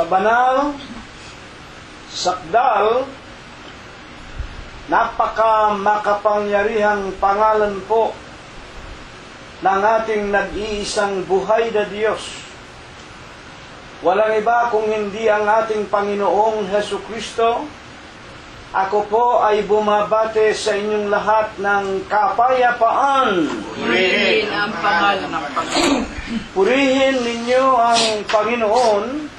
Sa banal, sakdal, napaka-makapangyarihang pangalan po ng ating nag-iisang buhay na Diyos. Walang iba kung hindi ang ating Panginoong Hesukristo. Ako po ay bumabate sa inyong lahat ng kapayapaan. Purihin ang pangalan ng Panginoon. Purihin ninyo ang Panginoon.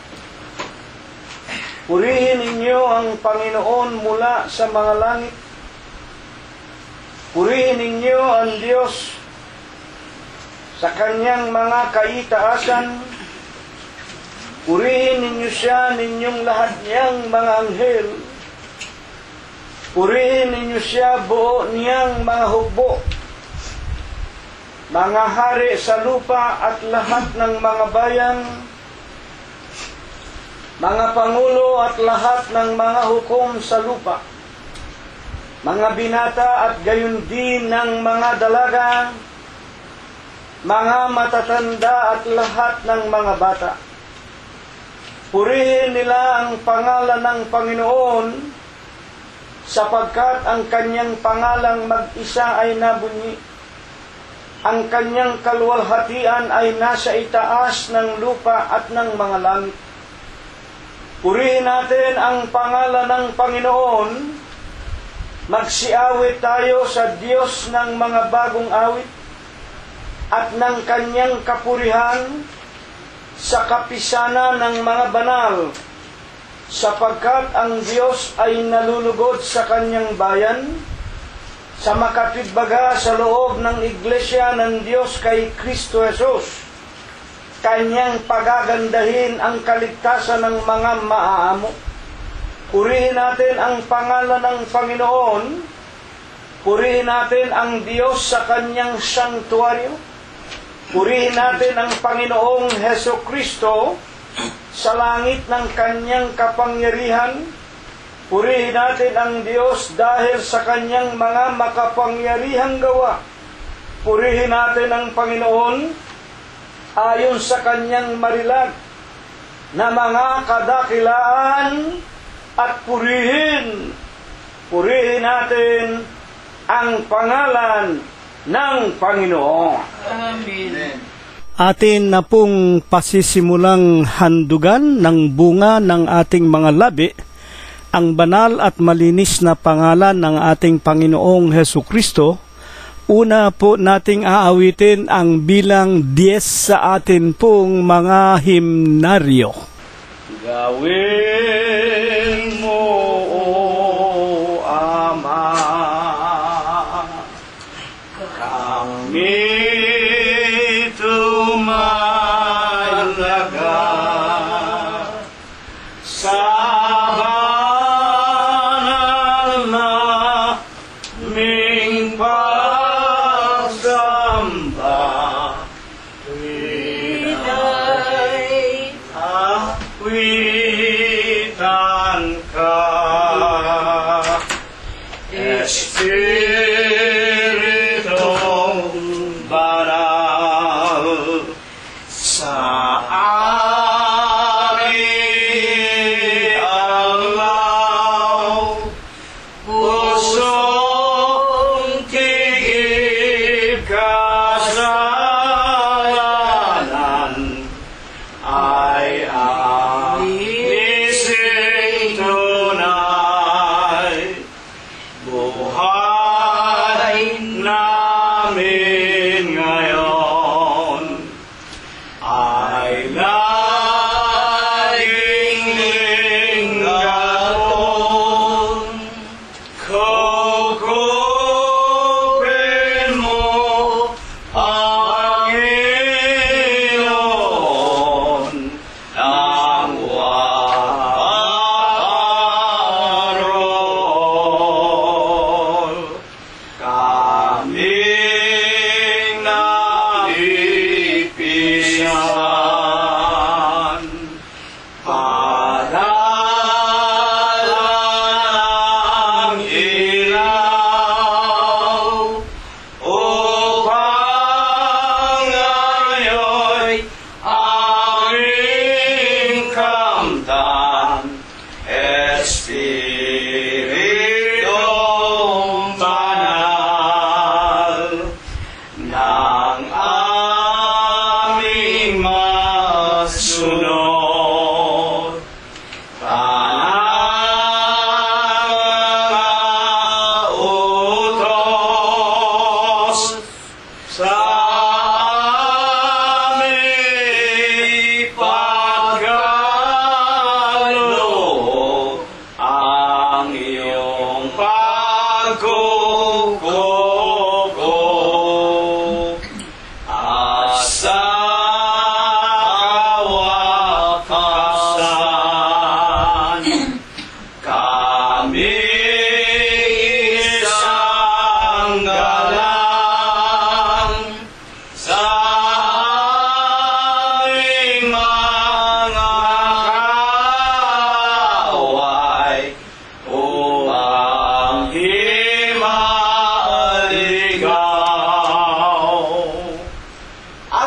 Purihin ninyo ang Panginoon mula sa mga langit. Purihin ninyo ang Diyos sa kanyang mga kaitaasan. Purihin ninyo siya, ninyong lahat niyang mga anghel. Purihin ninyo siya, buo niyang mga hukbo, mga hari sa lupa at lahat ng mga bayan, mga pangulo at lahat ng mga hukom sa lupa, mga binata at gayon din ng mga dalaga, mga matatanda at lahat ng mga bata. Purihin nila ang pangalan ng Panginoon, sapagkat ang kanyang pangalang mag-isa ay nabunyi. Ang kanyang kaluwalhatian ay nasa itaas ng lupa at ng mga langit. Purihin natin ang pangalan ng Panginoon. Magsiawit tayo sa Diyos ng mga bagong awit at ng kanyang kapurihan sa kapisanan ng mga banal, sapagkat ang Diyos ay nalulugod sa kanyang bayan, sa makatwidbaga sa loob ng iglesia ng Diyos kay Kristo Jesus, kanyang pagagandahin ang kaligtasan ng mga maaamo. Purihin natin ang pangalan ng Panginoon. Purihin natin ang Diyos sa kanyang sanktuaryo. Purihin natin ang Panginoong Hesukristo sa langit ng kanyang kapangyarihan. Purihin natin ang Diyos dahil sa kanyang mga makapangyarihang gawa. Purihin natin ang Panginoon ayon sa kanyang marilag na mga kadakilaan at purihin natin ang pangalan ng Panginoon. Amen. Atin na pong pasisimulang handugan ng bunga ng ating mga labi ang banal at malinis na pangalan ng ating Panginoong Hesukristo. Una po nating aawitin ang bilang 10 sa atin pong mga himnaryo. Gawin mo, O Ama, kami tumalaga sa banal naming pagsamba. Awitan ka, Espiritong Banal, sa aming alaw, pusong tigib kasalanan ay anising tunay. Buhay namin ngayon ay laging linggaton. Kukupin mo ang Panginoon ng waron. Kaming naipisan, padala ng ilaw, upang ngayon aming kamtan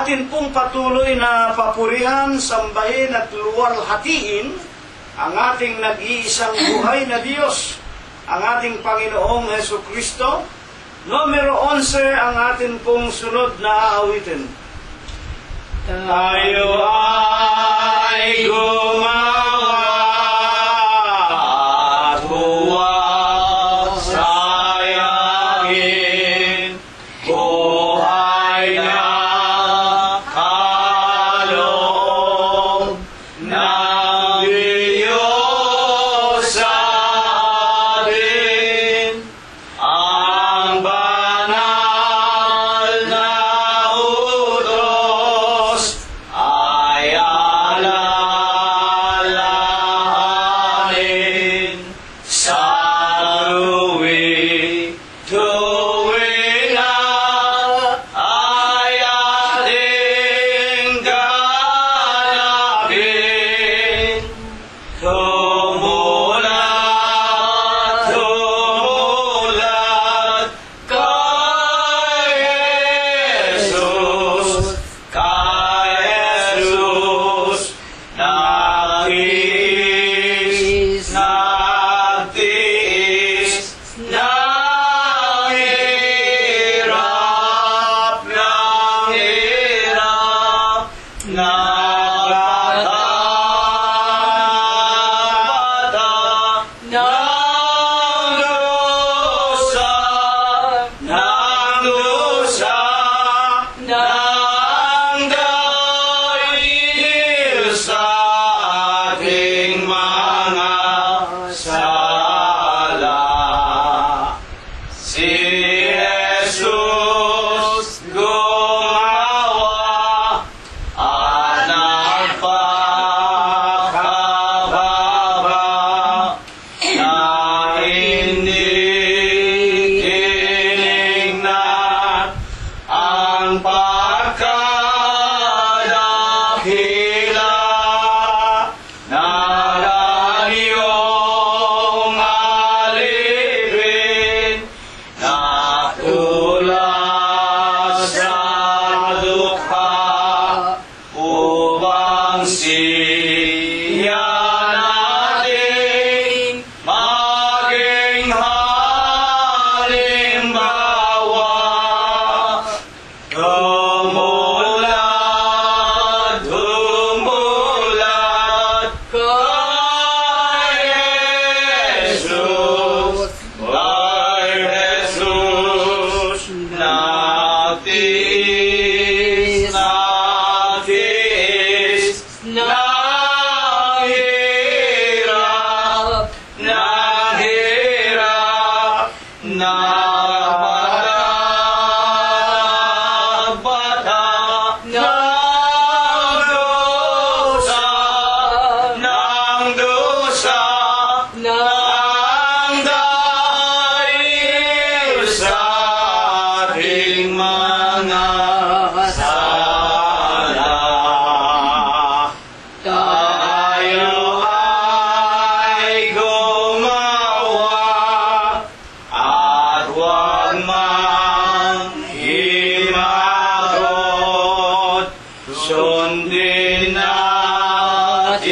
Atin pong patuloy na papurihan, sambahin at luwalhatiin ang ating nag-iisang buhay na Diyos, ang ating Panginoong Hesukristo. Numero 11 ang atin pong sunod na aawitin. Tayo ay gumawa at huwag sayangin buhay na kaloob ng Diyos sa atin. Ang banal na utos ay alalahanin sa tuwing-tuwinga ay ating ganapin. Tumulat kay Jesus, nagtiis ng hirap, nagbata ng dusa ng dahil sa ating mga sala. Si Jesus gumawa at nagpakababa na hindi tinignan ang pagkadakila na iyong alipin na tulad sa dukha upang siya natin maging halimbawa. Tumulat kay Jesus, nagtiis ng hirap, nagbata ng dusa ng dahil sa ating mga sala. Tayo ay gumawa at huwag manghimagot. Sundin nating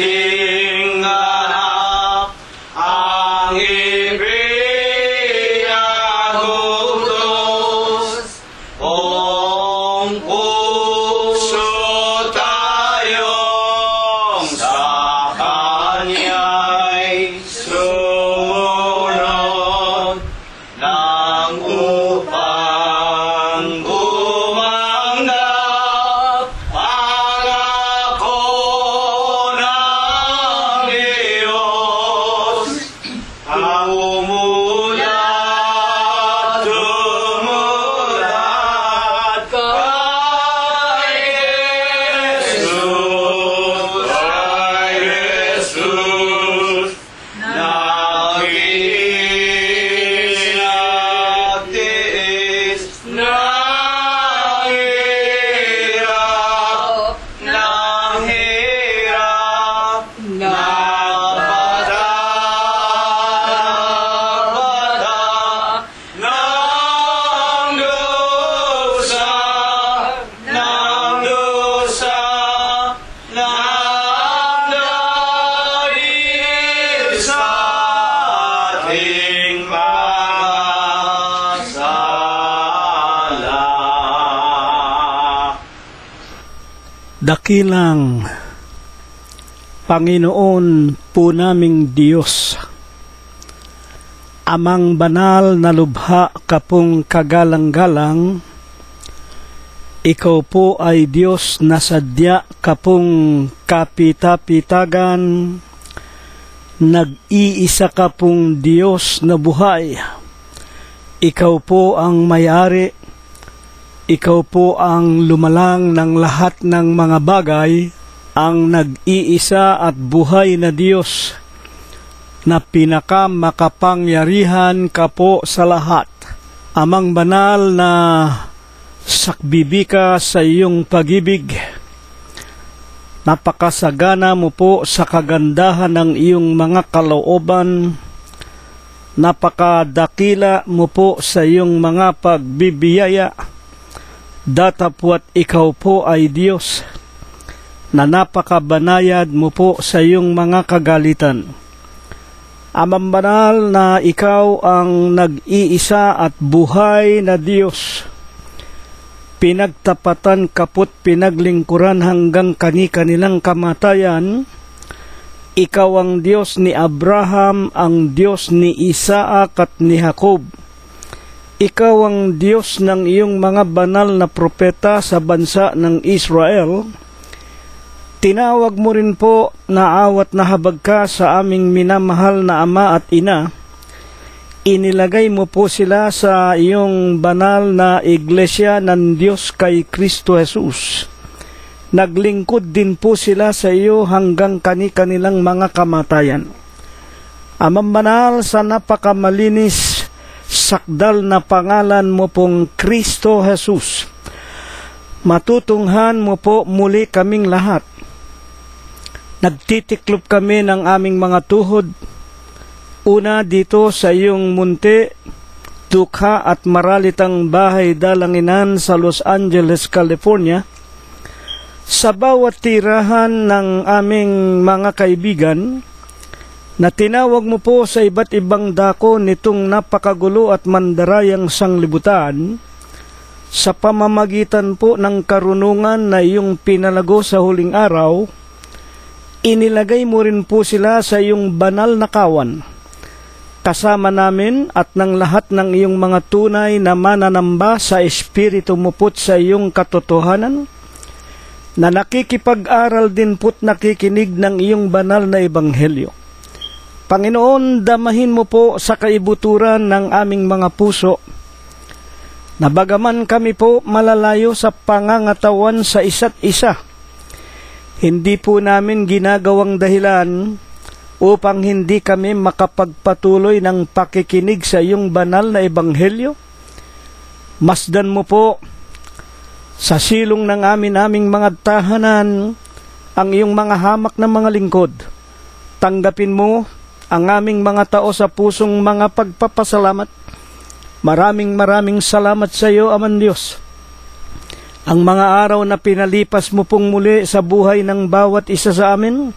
anak ang ipinagutos. Kung puso tayong sa Kanya'y sumunod nang upang gumanap ang ako Dakilang Panginoon po naming Diyos, Amang banal na lubha kapong kagalang-galang, Ikaw po ay Diyos na sadya kapong kapita-pitagan, nag-iisa ka pong Diyos na buhay. Ikaw po ang may-ari, Ikaw po ang lumalang ng lahat ng mga bagay, ang nag-iisa at buhay na Diyos, na pinakamakapangyarihan ka po sa lahat. Amang banal na sakbibi ka sa iyong pag-ibig. Napakasagana mo po sa kagandahan ng iyong mga kalooban. Napakadakila mo po sa iyong mga pagbibiyaya. Datapwat ikaw po ay Diyos, na napakabanayad mo po sa iyong mga kagalitan. Amang banal na ikaw ang nag-iisa at buhay na Diyos. Pinagtapatan kaput pinaglingkuran hanggang kani-kanilang kamatayan. Ikaw ang Diyos ni Abraham, ang Diyos ni Isaac at ni Jacob. Ikaw ang Diyos ng iyong mga banal na propeta sa bansa ng Israel. Tinawag mo rin po na awat na habag ka sa aming minamahal na ama at ina. Inilagay mo po sila sa iyong banal na iglesia ng Diyos kay Kristo Jesus. Naglingkod din po sila sa iyo hanggang kani-kanilang mga kamatayan. Amang banal sa napakamalinis, sakdal na pangalan mo pong Kristo Jesus, matutunghan mo po muli kaming lahat. Nagtitiklop kami ng aming mga tuhod, una dito sa iyong munti, dukha at maralitang bahay dalanginan sa Los Angeles, California, sa bawat tirahan ng aming mga kaibigan, na tinawag mo po sa iba't ibang dako nitong napakagulo at mandarayang sanglibutan, sa pamamagitan po ng karunungan na iyong pinalago sa huling araw. Inilagay mo rin po sila sa iyong banal na kawan, kasama namin at ng lahat ng iyong mga tunay na mananamba sa Espiritu mo po't sa iyong katotohanan, na nakikipag-aral din po't nakikinig ng iyong banal na ebanghelyo. Panginoon, damahin mo po sa kaibuturan ng aming mga puso, na bagaman kami po malalayo sa pangangatawan sa isa't isa, hindi po namin ginagawang dahilan upang hindi kami makapagpatuloy ng pakikinig sa iyong banal na ebanghelyo. Masdan mo po sa silong ng aming mga tahanan ang iyong mga hamak na mga lingkod. Tanggapin mo ang aming mga tao sa pusong mga pagpapasalamat. Maraming salamat sa iyo, Amang Diyos. Ang mga araw na pinalipas mo pong muli sa buhay ng bawat isa sa amin,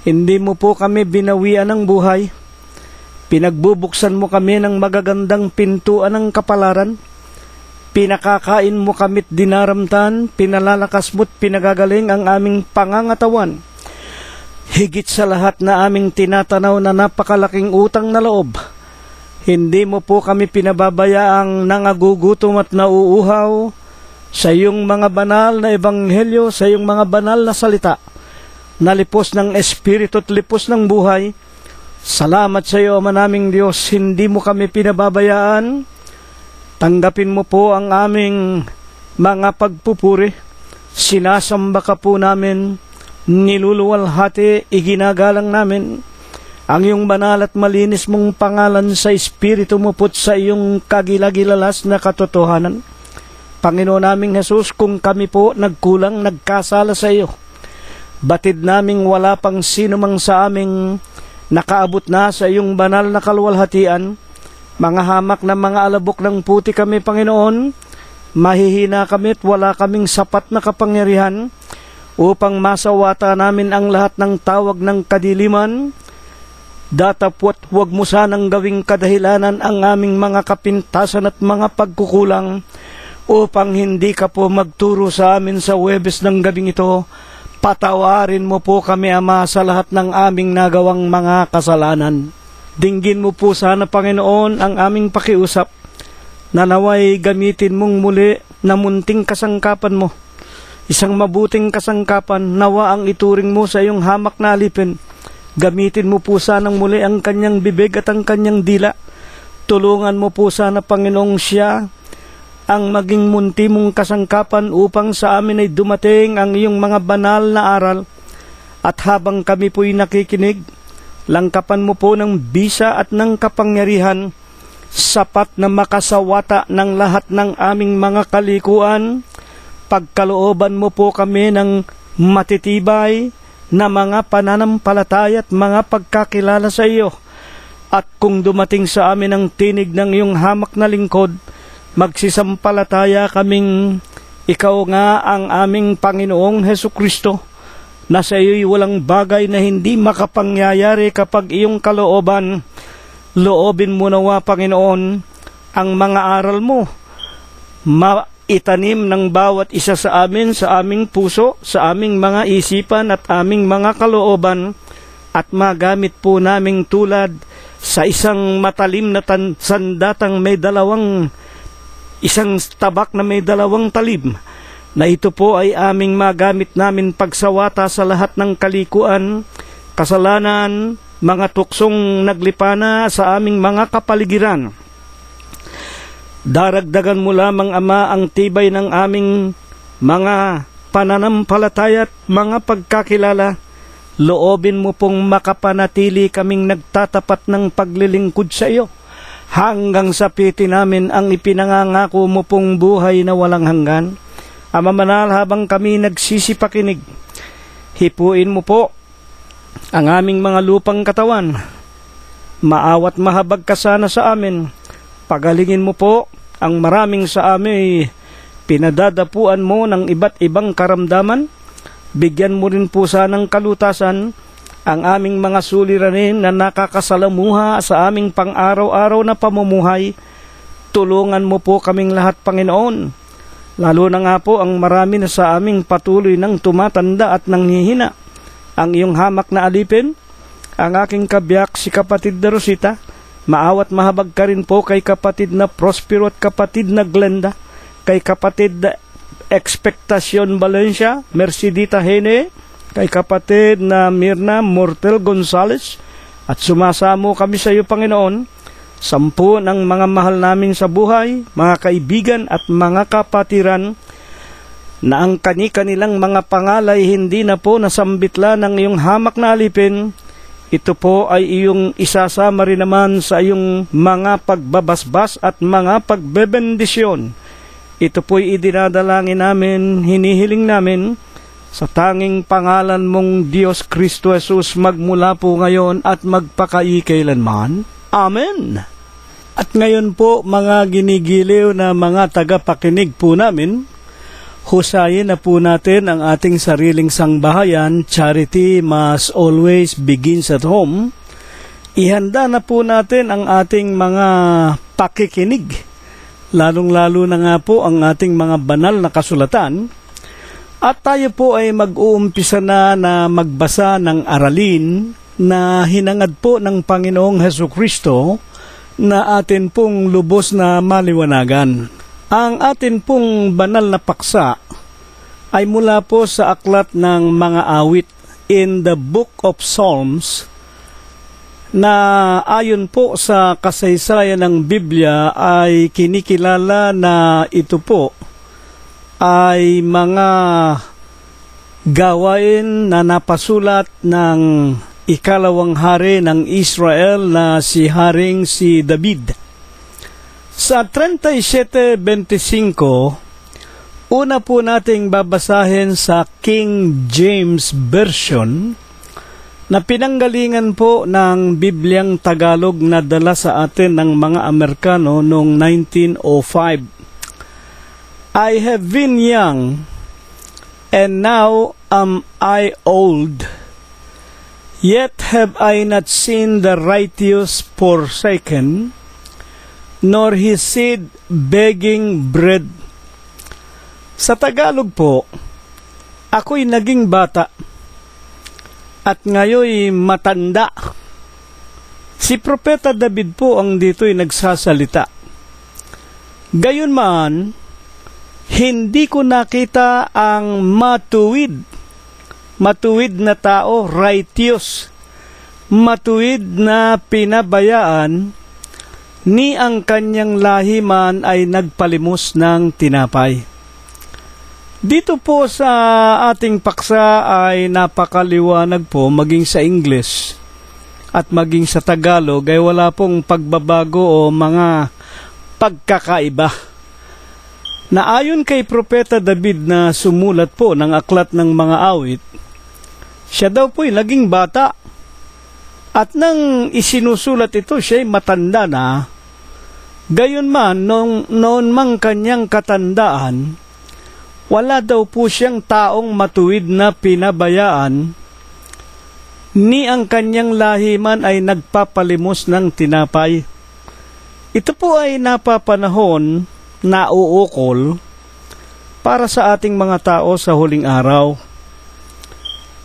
hindi mo po kami binawian ng buhay. Pinagbubuksan mo kami ng magagandang pintuan ng kapalaran. Pinakakain mo kami't dinaramtan, pinalalakas mo't pinagagaling ang aming pangangatawan. Higit sa lahat na aming tinatanaw na napakalaking utang na loob, hindi mo po kami pinababayaang nangagugutom at nauuhaw sa iyong mga banal na ebanghelyo, sa iyong mga banal na salita, na lipos ng espiritu at lipos ng buhay. Salamat sa iyo, Ama naming Diyos, hindi mo kami pinababayaan. Tanggapin mo po ang aming mga pagpupuri. Sinasamba ka po namin, niluluwalhati, iginagalang namin ang iyong banal at malinis mong pangalan sa espiritu mo po't sa iyong kagilagilalas na katotohanan. Panginoon naming Jesus, kung kami po nagkulang, nagkasala sa iyo, batid naming wala pang sino mang sa aming nakaabot na sa iyong banal na kaluwalhatian. Mga hamak na mga alabok ng puti kami, Panginoon, mahihina kami at wala kaming sapat na kapangyarihan upang masawata namin ang lahat ng tawag ng kadiliman. Datapwat huwag mo sanang gawing kadahilanan ang aming mga kapintasan at mga pagkukulang upang hindi ka po magturo sa amin sa Huwebes ng gabing ito. Patawarin mo po kami, Ama, sa lahat ng aming nagawang mga kasalanan. Dinggin mo po sana, Panginoon, ang aming pakiusap, na naway gamitin mong muli na munting kasangkapan mo. Isang mabuting kasangkapan, nawa ang ituring mo sa iyong hamak na alipin. Gamitin mo po sanang muli ang kanyang bibig at ang kanyang dila. Tulungan mo po sana, Panginoong, siya ang maging munti mong kasangkapan upang sa amin ay dumating ang iyong mga banal na aral. At habang kami po'y nakikinig, langkapan mo po ng bisa at ng kapangyarihan, sapat na makasawata ng lahat ng aming mga kalikuan. Pagkalooban mo po kami ng matitibay na mga pananampalataya at mga pagkakilala sa iyo. At kung dumating sa amin ang tinig ng iyong hamak na lingkod, magsisampalataya kaming ikaw nga ang aming Panginoong Hesukristo, na sa iyo'y walang bagay na hindi makapangyayari kapag iyong kalooban. Loobin mo nawa, Panginoon, ang mga aral mo, itanim ng bawat isa sa amin, sa aming puso, sa aming mga isipan at aming mga kalooban, at magamit po naming tulad sa isang matalim na sandatang may isang tabak na may dalawang talim, na ito po ay aming magamit namin pagsawata sa lahat ng kalikuan, kasalanan, mga tuksong naglipana sa aming mga kapaligiran. Daragdagan mo lamang, Ama, ang tibay ng aming mga pananampalataya at mga pagkakilala. Loobin mo pong makapanatili kaming nagtatapat ng paglilingkod sa iyo, hanggang sa pitin namin ang ipinangangako mo pong buhay na walang hanggan. Ama Manal, habang kami nagsisipakinig, hipuin mo po ang aming mga lupang katawan. Maawat mahabag ka sana sa amin. Pagalingin mo po ang maraming sa amin pinadadapuan mo ng iba't ibang karamdaman. Bigyan mo rin po sanang kalutasan ang aming mga suliranin na nakakasalamuha sa aming pang-araw-araw na pamumuhay. Tulungan mo po kaming lahat, Panginoon, lalo na nga po ang marami na sa aming patuloy ng tumatanda at nanghihina. Ang iyong hamak na alipin, ang aking kabiyak si kapatid na Rosita. Maawat mahabag ka rin po kay kapatid na Prospero at kapatid na Glenda, kay kapatid na Expectacion Valencia, Mercedita Hene, kay kapatid na Mirna Mortel Gonzales, at sumasamo kami sa iyo, Panginoon, 10 ng mga mahal namin sa buhay, mga kaibigan at mga kapatiran, na ang kani-kanilang mga pangalay hindi na po nasambitla ng iyong hamak na alipin. Ito po ay iyong isasama rin naman sa iyong mga pagbabasbas at mga pagbebendisyon. Ito po'y idinadalangin namin, hinihiling namin, sa tanging pangalan mong Diyos Kristo Jesus, magmula po ngayon at magpakaikailanman. Amen. At ngayon po, mga ginigiliw na mga tagapakinig po namin, husayin na po natin ang ating sariling sangbahayan. Charity must always begins at home. Ihanda na po natin ang ating mga pakikinig, lalong-lalo na nga po ang ating mga banal na kasulatan. At tayo po ay mag-uumpisa na magbasa ng aralin na hinangad po ng Panginoong Hesukristo na atin pong lubos na maliwanagan. Ang atin pong banal na paksa ay mula po sa aklat ng mga awit in the Book of Psalms, na ayon po sa kasaysayan ng Biblia ay kinikilala na ito po ay mga gawain na napasulat ng ikalawang hari ng Israel na si David. Sa 37:25, una po nating babasahin sa King James Version, na pinanggalingan po ng Bibliang Tagalog na dala sa atin ng mga Amerikano noong 1905. I have been young, and now am I old, yet have I not seen the righteous forsaken, nor his seed begging bread. Sa Tagalog po, ako'y naging bata at ngayoy matanda. Si Propeta David po ang dito'y nagsasalita. Gayunman, hindi ko nakita ang matuwid na tao, righteous, matuwid na pinabayaan, ni ang kanyang lahi man ay nagpalimos ng tinapay. Dito po sa ating paksa ay napakaliwanag po maging sa English at maging sa Tagalog ay wala pong pagbabago o mga pagkakaiba. Na ayon kay Propeta David na sumulat po ng aklat ng mga awit, siya daw po'y naging bata at nang isinusulat ito siya'y matanda na. Gayunman, noon mang kanyang katandaan, wala daw po siyang taong matuwid na pinabayaan, ni ang kanyang lahi man ay nagpapalimos ng tinapay. Ito po ay napapanahon na uukol para sa ating mga tao sa huling araw.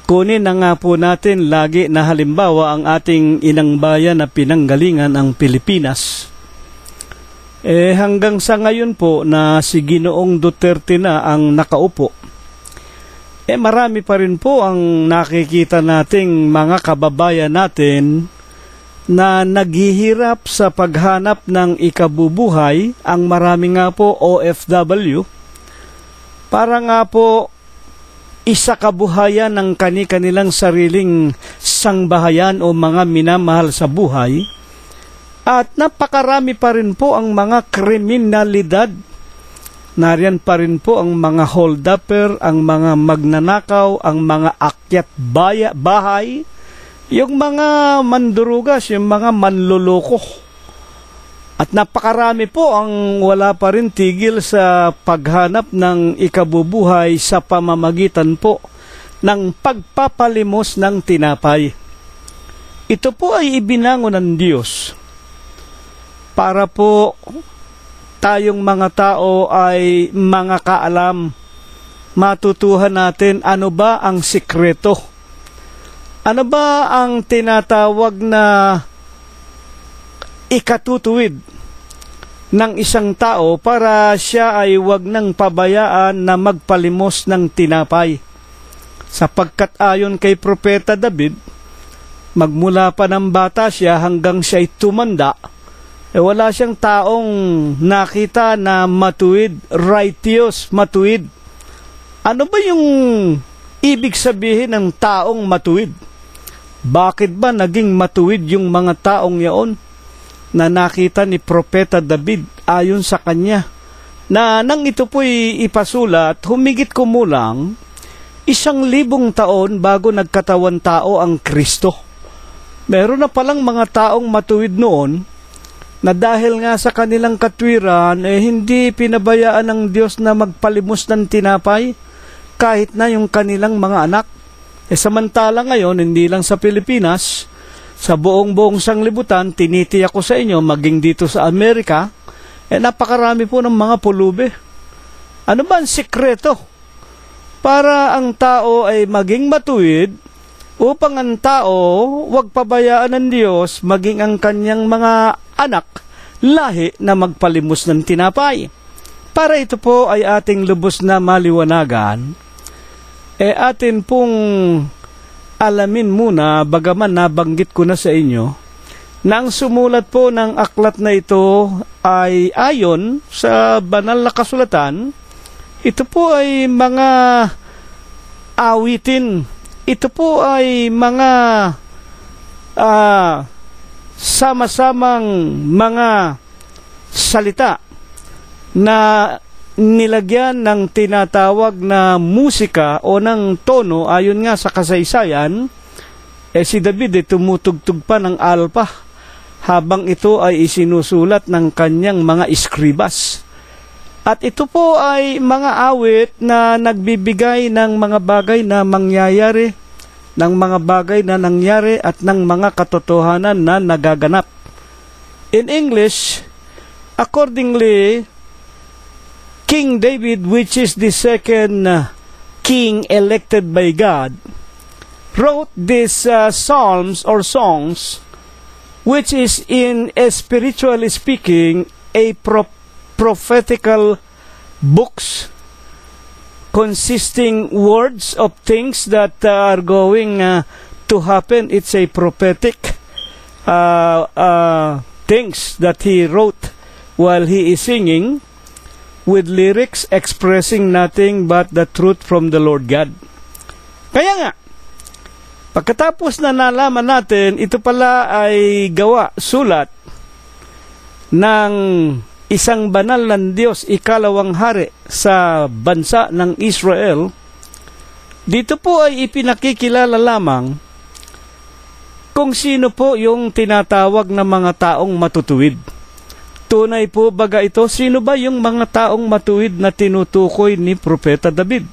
Kunin na nga po natin lagi na halimbawa ang ating inang bayan na pinanggalingan ang Pilipinas. Hanggang sa ngayon po na si Ginoong Duterte na ang nakaupo, marami pa rin po ang nakikita nating mga kababayan natin na naghihirap sa paghanap ng ikabubuhay. Ang marami nga po OFW, para nga po isakabuhayan ng kani-kanilang sariling sangbahayan o mga minamahal sa buhay. At napakarami pa rin po ang mga kriminalidad. Nariyan pa rin po ang mga hold-upper, ang mga magnanakaw, ang mga akyat bahay, yung mga mandurugas, yung mga manluloko. At napakarami po ang wala pa rin tigil sa paghanap ng ikabubuhay sa pamamagitan po ng pagpapalimos ng tinapay. Ito po ay ibinangon ng Diyos para po tayong mga tao ay mga kaalam, matutuhan natin ano ba ang sikreto. Ano ba ang tinatawag na ikatutuwid ng isang tao para siya ay wag nang pabayaan na magpalimos ng tinapay? Sapagkat ayon kay Propeta David, magmula pa ng bata siya hanggang siya'y tumanda, wala siyang taong nakita na matuwid, righteous, matuwid. Ano ba yung ibig sabihin ng taong matuwid? Bakit ba naging matuwid yung mga taong yaon na nakita ni Propeta David ayon sa kanya? Na nang ito po'y ipasulat, humigit kumulang 1,000 taon bago nagkatawan tao ang Kristo. Meron na palang mga taong matuwid noon na dahil nga sa kanilang katwiran, hindi pinabayaan ng Diyos na magpalimos ng tinapay kahit na yung kanilang mga anak. Samantala ngayon, hindi lang sa Pilipinas, sa buong sanglibutan, tinitiyak ko sa inyo, maging dito sa Amerika, napakarami po ng mga pulube. Ano ba ang sikreto para ang tao ay maging matuwid upang ang tao wag pabayaan ng Diyos maging ang kanyang mga anak, lahi na magpalimos ng tinapay? Para ito po ay ating lubos na maliwanagan, atin pong alamin muna, bagaman nabanggit ko na sa inyo, na ang sumulat po ng aklat na ito ay ayon sa banal na kasulatan. Ito po ay mga awitin. Ito po ay mga sama-samang mga salita na nilagyan ng tinatawag na musika o ng tono. Ayon nga sa kasaysayan, si David tumutugtog pa ng alpa habang ito ay isinusulat ng kanyang mga eskribas. At ito po ay mga awit na nagbibigay ng mga bagay na mangyayari, ng mga bagay na nangyari at ng mga katotohanan na nagaganap. In English, accordingly, King David, which is the second king elected by God, wrote these psalms or songs, which is in spiritually speaking a prophetical books consisting words of things that are going to happen. It's a prophetic things that he wrote while he is singing, with lyrics expressing nothing but the truth from the Lord God. Kaya nga, pagkatapos na nalaman natin, ito pala ay sulat ng isang banal ng Diyos, ikalawang hari sa bansa ng Israel, dito po ay ipinakikilala lamang kung sino po yung tinatawag na mga taong matutuwid. Tunay po baga ito? Sino ba yung mga taong matuwid na tinutukoy ni Propeta David?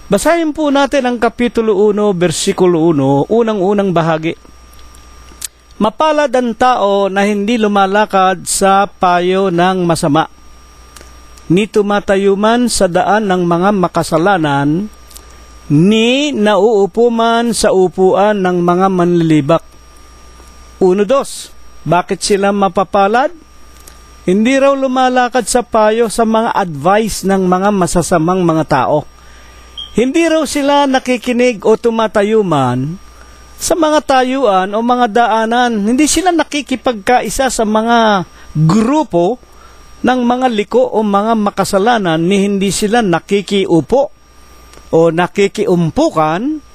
Basahin po natin ang Kapitulo 1, versikulo 1, unang-unang bahagi. Mapalad ang tao na hindi lumalakad sa payo ng masama, ni tumatayo man sa daan ng mga makasalanan, ni nauupo man sa upuan ng mga manlilibak. 1-2. Bakit sila mapapalad? Hindi raw lumalakad sa payo sa mga advice ng mga masasamang mga tao. Hindi raw sila nakikinig o tumatayo man sa mga tayuan o mga daanan. Hindi sila nakikipagkaisa sa mga grupo ng mga liko o mga makasalanan, ni hindi sila nakikiupo o nakikiumpukan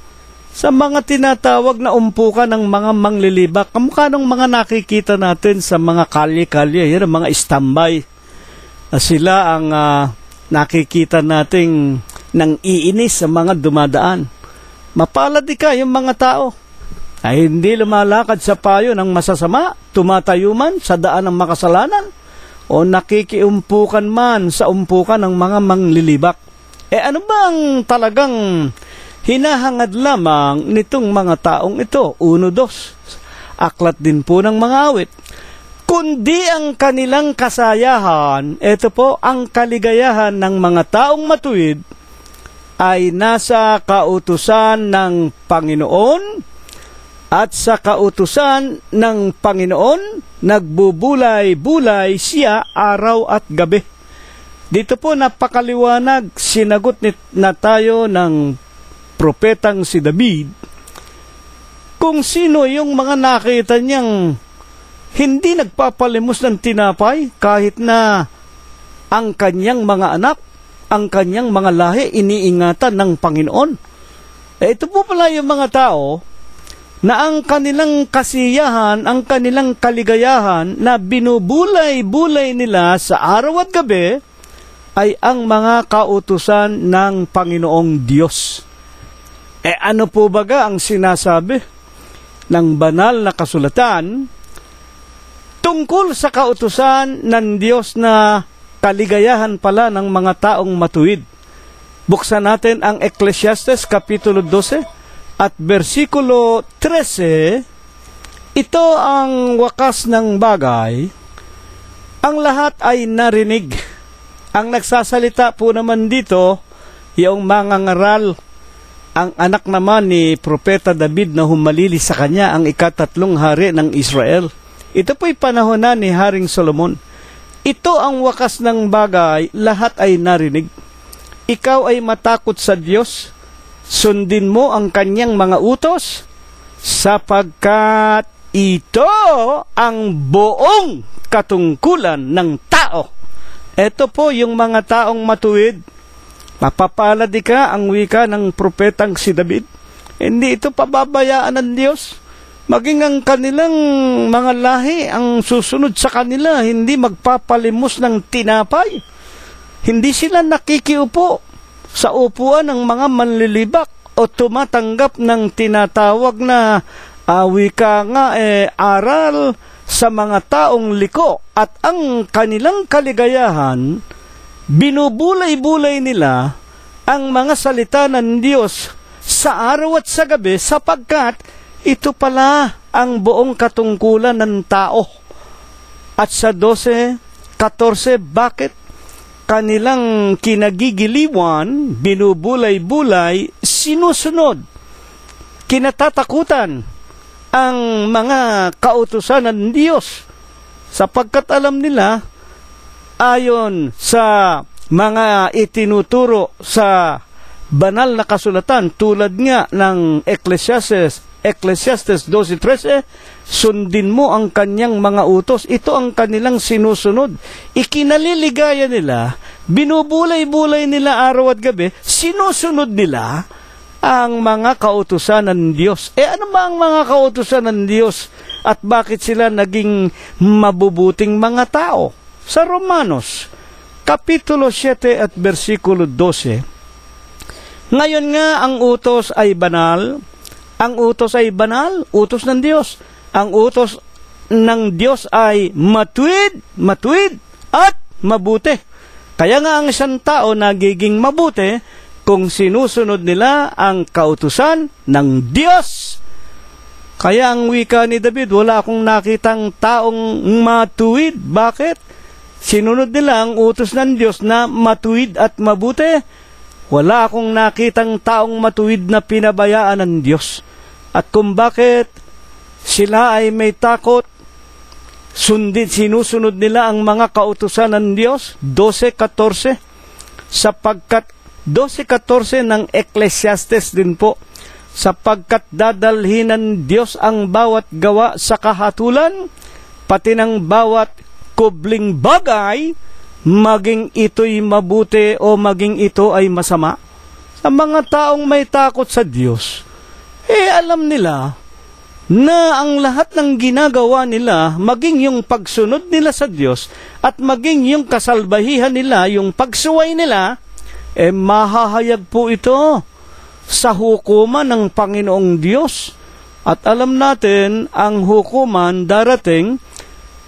sa mga tinatawag na umpukan ng mga manglilibak. Kamukha ng mga nakikita natin sa mga kalye-kalye, yan ang mga istambay. Sila ang nakikita nating nang iinis sa mga dumadaan. Mapalad ka yung mga tao ay hindi lumalakad sa payo ng masasama, tumatayo man sa daan ng makasalanan, o nakikiumpukan man sa umpukan ng mga manglilibak. Ano bang talagang hinahangad lamang nitong mga taong ito? 1-2. Aklat din po ng mga awit. Kundi ang kanilang kasayahan, ito po ang kaligayahan ng mga taong matuwid, ay nasa kautusan ng Panginoon, at sa kautusan ng Panginoon nagbubulay-bulay siya araw at gabi. Dito po napakaliwanag, sinagot na tayo ng propetang si David kung sino yung mga nakita niyang hindi nagpapalimos ng tinapay kahit na ang kanyang mga anak, ang kanyang mga lahi iniingatan ng Panginoon. Ito po pala yung mga tao na ang kanilang kasiyahan, ang kanilang kaligayahan na binubulay-bulay nila sa araw at gabi ay ang mga kautusan ng Panginoong Diyos. Ano po baga ang sinasabi ng banal na kasulatan tungkol sa kautusan ng Diyos na kaligayahan pala ng mga taong matuwid? Buksan natin ang Ecclesiastes Kapitulo 12 at versikulo 13. Ito ang wakas ng bagay. Ang lahat ay narinig. Ang nagsasalita po naman dito, yung mga ngaral, ang anak naman ni Propeta David na humalili sa kanya, ang ikatatlong hari ng Israel. Ito po'y panahon na ni Haring Solomon. Ito ang wakas ng bagay, lahat ay narinig. Ikaw ay matakot sa Diyos, sundin mo ang kanyang mga utos, sapagkat ito ang buong katungkulan ng tao. Ito po yung mga taong matuwid. Mapapalad ka, ang wika ng propetang si David. Hindi ito pababayaan ng Diyos. Maging ang kanilang mga lahi, ang susunod sa kanila, hindi magpapalimos ng tinapay. Hindi sila nakikiupo sa upuan ng mga manlilibak o tumatanggap ng tinatawag na wika nga aral sa mga taong liko. At ang kanilang kaligayahan, binubulay-bulay nila ang mga salita ng Diyos sa araw at sa gabi, sapagkat ito pala ang buong katungkulan ng tao. At sa 12, 14, bakit? kanilang kinagigiliwan, binubulay-bulay, sinusunod, kinatatakutan ang mga kautusan ng Diyos, sapagkat alam nila, ayon sa mga itinuturo sa banal na kasulatan, tulad nga ng Ecclesiastes 12:13, sundin mo ang kanyang mga utos. Ito ang kanilang sinusunod. Ikinaliligaya nila, binubulay-bulay nila araw at gabi, sinusunod nila ang mga kautusan ng Diyos. Ano ba ang mga kautusan ng Diyos? At bakit sila naging mabubuting mga tao? Sa Romanos, Kapitulo 7 at versikulo 12, ngayon nga ang utos ay banal. Ang utos ay banal, utos ng Diyos. Ang utos ng Diyos ay matuwid at mabuti. Kaya nga ang isang tao nagiging mabuti kung sinusunod nila ang kautusan ng Diyos. Kaya ang wika ni David, wala akong nakitang taong matuwid. Bakit? Sinunod nila ang utos ng Diyos na matuwid at mabuti. Wala akong nakitang taong matuwid na pinabayaan ng Diyos. At kung bakit sila ay may takot, sinusunod nila ang mga kautusan ng Diyos, 12:14, sapagkat 12:14 ng Ecclesiastes din po, sapagkat dadalhin ng Diyos ang bawat gawa sa kahatulan, pati ng bawat kubling bagay, maging ito'y mabuti o maging ito ay masama. Sa mga taong may takot sa Diyos, alam nila na ang lahat ng ginagawa nila, maging yung pagsunod nila sa Diyos at maging yung kasalbahihan nila, yung pagsuway nila, mahahayag po ito sa hukuman ng Panginoong Diyos. At alam natin, ang hukuman darating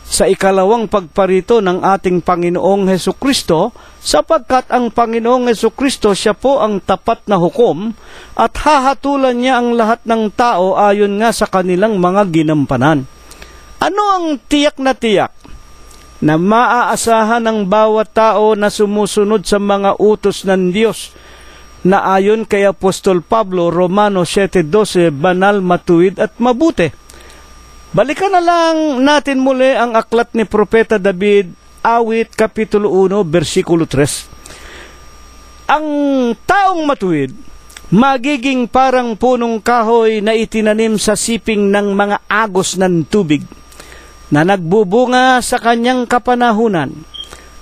sa ikalawang pagparito ng ating Panginoong Hesukristo, sapagkat ang Panginoong Hesukristo, siya po ang tapat na hukom at hahatulan niya ang lahat ng tao ayon nga sa kanilang mga ginampanan. Ano ang tiyak na maaasahan ng bawat tao na sumusunod sa mga utos ng Diyos na ayon kay Apostol Pablo, Romanos 7:12, banal, matuwid at mabuti? Balikan na lang natin muli ang aklat ni Propeta David, Awit, Kapitulo 1, versikulo 3. Ang taong matuwid, magiging parang punong kahoy na itinanim sa siping ng mga agos ng tubig, na nagbubunga sa kanyang kapanahunan.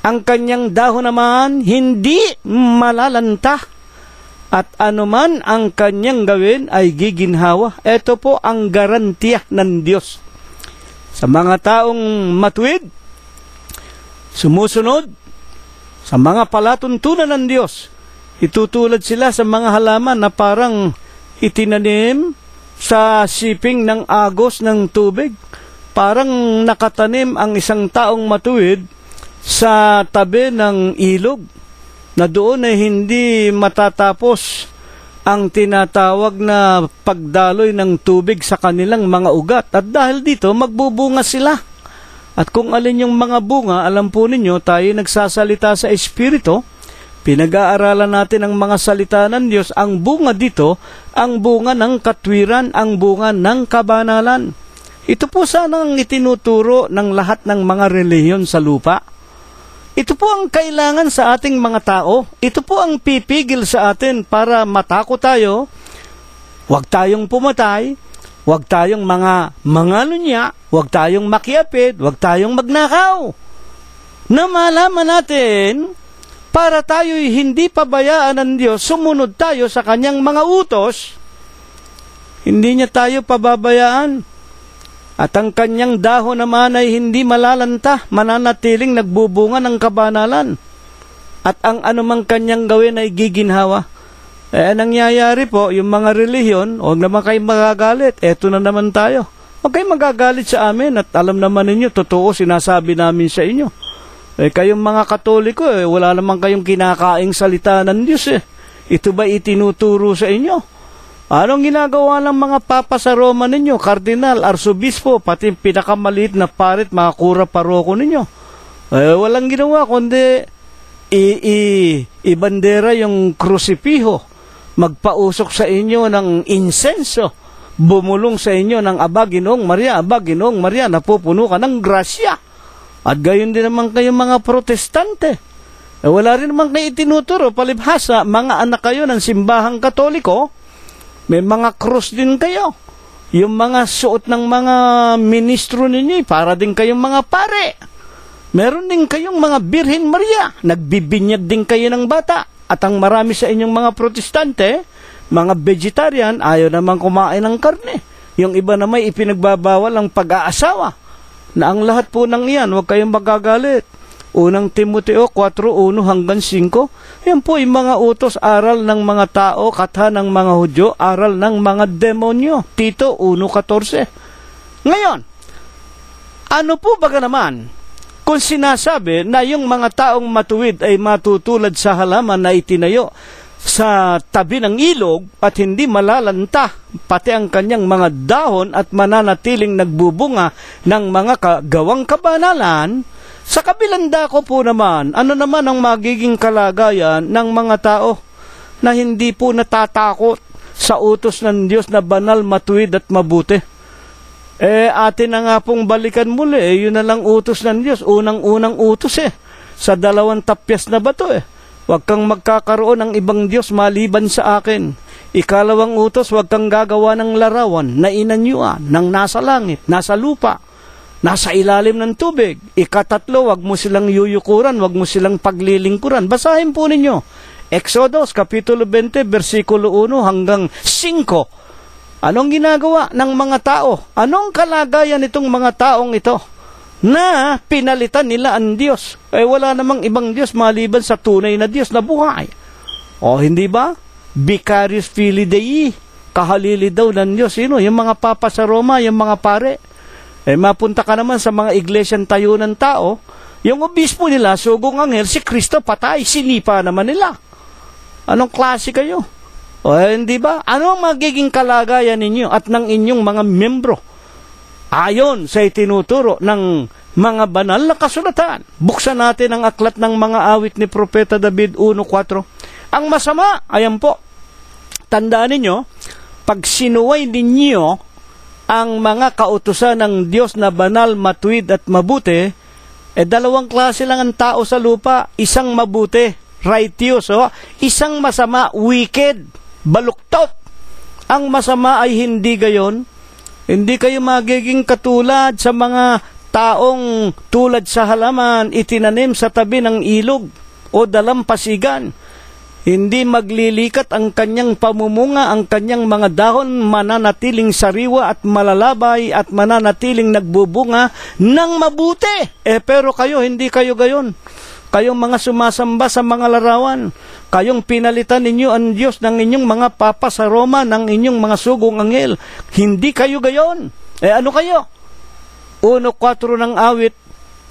Ang kanyang dahon naman hindi malalanta, at anuman ang kanyang gawin ay giginhawa. Ito po ang garantiya ng Diyos sa mga taong matuwid, sumusunod sa mga palatuntunan ng Diyos. Itutulad sila sa mga halaman na parang itinanim sa siping ng agos ng tubig. Parang nakatanim ang isang taong matuwid sa tabi ng ilog, na doon ay hindi matatapos ang tinatawag na pagdaloy ng tubig sa kanilang mga ugat. At dahil dito, magbubunga sila. At kung alin yung mga bunga, alam po ninyo, tayo nagsasalita sa Espiritu, pinag-aaralan natin ang mga salita ng Diyos. Ang bunga dito, ang bunga ng katwiran, ang bunga ng kabanalan. Ito po sana ang itinuturo ng lahat ng mga relihiyon sa lupa. Ito po ang kailangan sa ating mga tao. Ito po ang pipigil sa atin para matakot tayo. Huwag tayong pumatay. Huwag tayong mga mangalunya. Huwag tayong makiapid. Huwag tayong magnakaw. Na malaman natin, para tayo'y hindi pabayaan ng Diyos, sumunod tayo sa kanyang mga utos, hindi niya tayo pababayaan. At ang kanyang dahon naman ay hindi malalanta, mananatiling nagbubunga ng kabanalan. At ang anumang kanyang gawin ay giginhawa. Nangyayari po, yung mga relihiyon, huwag naman kayo magagalit. Eto na naman tayo. Huwag kayo magagalit sa amin at alam naman ninyo, totoo sinasabi namin sa inyo. Kayong mga Katoliko, wala naman kayong kinakaing salita ng Diyos. Ito ba itinuturo sa inyo? Anong ginagawa ng mga papa sa Roma ninyo? Kardinal, arsobispo, pati pinakamaliit na parit, mga kura paroko ninyo. Walang ginawa, kundi ibandera yung krusipiho, magpausok sa inyo ng insenso, bumulong sa inyo ng Aba Ginoong Maria, napupuno ka ng grasya. At gayon din naman kayong mga protestante. Wala rin naman kayo itinuturo, palibhasa, mga anak kayo ng simbahang katoliko, may mga krus din kayo. Yung mga suot ng mga ministro ninyo, para din kayong mga pare. Meron din kayong mga Birhen Maria, nagbibinyag din kayo ng bata. At ang marami sa inyong mga protestante, mga vegetarian, ayaw naman kumain ng karne. Yung iba na may ipinagbabawal ang pag-aasawa. Na ang lahat po ng iyan, huwag kayong magagalit. Unang Timoteo 4:1 hanggang 5, yan po yung mga utos, aral ng mga tao, katha ng mga Hudyo, aral ng mga demonyo. Tito 1:14. Ngayon, ano po baga naman kung sinasabi na yung mga taong matuwid ay matutulad sa halaman na itinayo sa tabi ng ilog at hindi malalanta, pati ang kanyang mga dahon at mananatiling nagbubunga ng mga gawang kabanalan? Sa kabilang dako po naman, ano naman ang magiging kalagayan ng mga tao na hindi po natatakot sa utos ng Diyos na banal, matuwid at mabuti? Atin na nga pong balikan muli, yun na lang utos ng Diyos, unang-unang utos sa 2 tapyas na bato Huwag kang magkakaroon ng ibang Diyos maliban sa akin. Ikalawang utos, huwag kang gagawa ng larawan na inanyuan ng nasa langit, nasa lupa, nasa ilalim ng tubig. Ikatatlo, huwag mo silang yuyukuran, huwag mo silang paglilingkuran. Basahin po ninyo. Exodus, Kapitulo 20, versikulo 1 hanggang 5. Anong ginagawa ng mga tao? Anong kalagayan nitong mga taong ito? Na pinalitan nila ang Diyos. Wala namang ibang Diyos maliban sa tunay na Diyos na buhay. O hindi ba? Vicarious Filii Dei, kahalili daw ng Diyos. Sino? Yung mga papa sa Roma, yung mga pare. Mapunta ka naman sa mga iglesyang tayo ng tao, yung obispo nila, sugong anghel, si Kristo patay, sinipa naman nila. Anong klase kayo? Hindi ba? Ano ang magiging kalagayan ninyo at ng inyong mga membro? Ayon sa itinuturo ng mga banal na kasulatan. Buksan natin ang aklat ng mga awit ni Propeta David 1:4. Ang masama, ayan po, tandaan ninyo, pag sinuway ninyo ang mga kautusan ng Diyos na banal, matuwid at mabuti, dalawang klase lang ang tao sa lupa, isang mabuti, righteous, isang masama, wicked, baluktot. Ang masama ay hindi gayon. Hindi kayo magiging katulad sa mga taong tulad sa halaman itinanim sa tabi ng ilog o dalampasigan. Hindi maglilikat ang kanyang pamumunga, ang kanyang mga dahon mananatiling sariwa at malalabay at mananatiling nagbubunga ng mabuti. Pero kayo, hindi kayo gayon. Kayong mga sumasamba sa mga larawan, kayong pinalitan ninyo ang Diyos ng inyong mga papa sa Roma, ng inyong mga sugong anghel. Hindi kayo gayon. Ano kayo? 1:4 ng awit,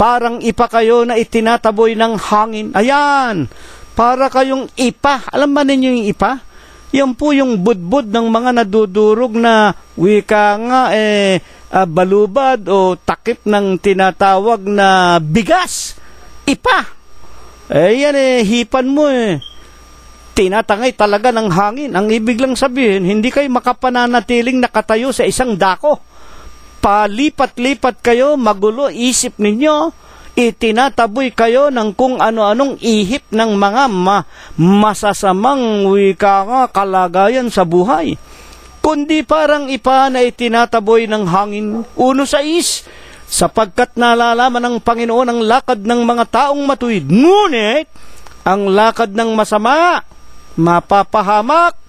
parang ipa kayo na itinataboy ng hangin. Ayan, para kayong ipa. Alam ba ninyo yung ipa? Yan po yung budbud ng mga nadudurog na wika nga, balubad o takip ng tinatawag na bigas. Ipa. Yan hipan mo tinatangay talaga ng hangin. Ang ibig lang sabihin, hindi kayo makapananatiling nakatayo sa isang dako. Palipat-lipat kayo, magulo isip ninyo, itinataboy kayo ng kung ano-anong ihip ng mga masasamang wika nga kalagayan sa buhay. Kundi parang ipa na itinataboy ng hangin. 1:6, sapagkat nalalaman ng Panginoon ang lakad ng mga taong matuwid, ngunit ang lakad ng masama mapapahamak.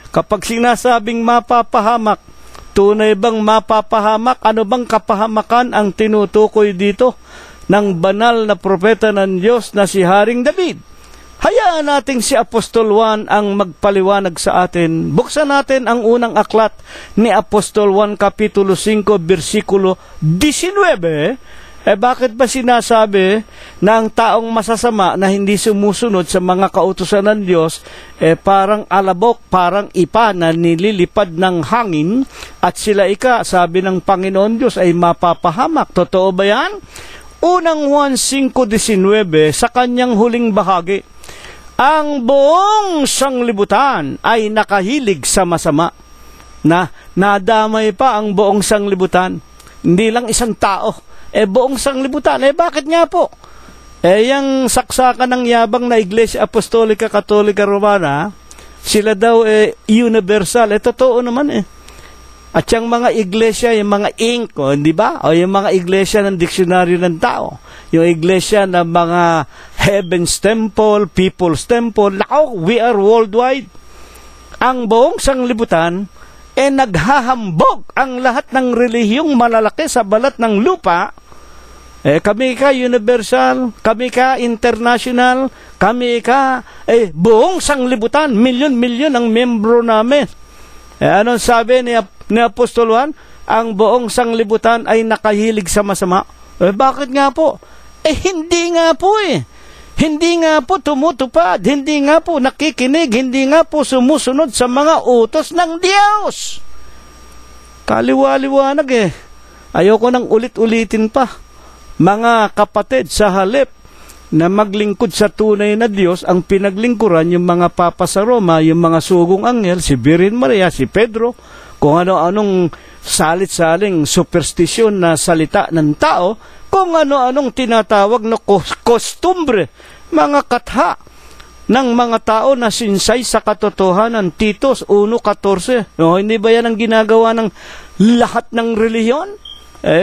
Kapag sinasabing mapapahamak, tunay bang mapapahamak? Ano bang kapahamakan ang tinutukoy dito ng banal na propeta ng Diyos na si Haring David? Hayaan nating si Apostol Juan ang magpaliwanag sa atin. Buksan natin ang unang aklat ni Apostol Juan, Kapitulo 5, versikulo 19. Bakit ba sinasabi na ang taong masasama na hindi sumusunod sa mga kautusan ng Diyos, parang alabok, parang ipa na nililipad ng hangin, at sila sabi ng Panginoon Diyos, ay mapapahamak? Totoo ba yan? Unang Juan 5:19 sa kanyang huling bahagi, ang buong sanglibutan ay nakahilig sa masama. Na nadamay pa ang buong sanglibutan. Hindi lang isang tao, buong sanglibutan. Bakit nga po? Yung saksakan ng yabang na Iglesia Apostolika Katolika Romana, sila daw universal. Totoo naman At yung mga iglesia, yung mga ink, di ba? O yung mga iglesia ng diksyonaryo ng tao. Yung iglesia ng mga Heaven's Temple, People's Temple. We are worldwide. Ang buong sanglibutan, naghahambog ang lahat ng relihiyong malalaki sa balat ng lupa. Kami ka universal, kami ka international, kami ka buong sanglibutan, milyon-milyon ang membro namin. Anong sabi ni Apostol Juan? Ang buong sanglibutan ay nakahilig sa masama. Bakit nga po? Hindi nga po Hindi nga po tumutupad, hindi nga po nakikinig, hindi nga po sumusunod sa mga utos ng Diyos. Kaliwa-liwanag Ayoko nang ulit-ulitin pa. Mga kapatid, sa halip na maglingkod sa tunay na Diyos, ang pinaglingkuran yung mga papa sa Roma, yung mga sugong anghel, si Virgin Maria, si Pedro, kung ano-anong salit-saling superstisyon na salita ng tao, kung ano-anong tinatawag na kostumbre, mga katha ng mga tao na sinsay sa katotohanan. Titos 1:14. Hindi ba yan ang ginagawa ng lahat ng relihiyon?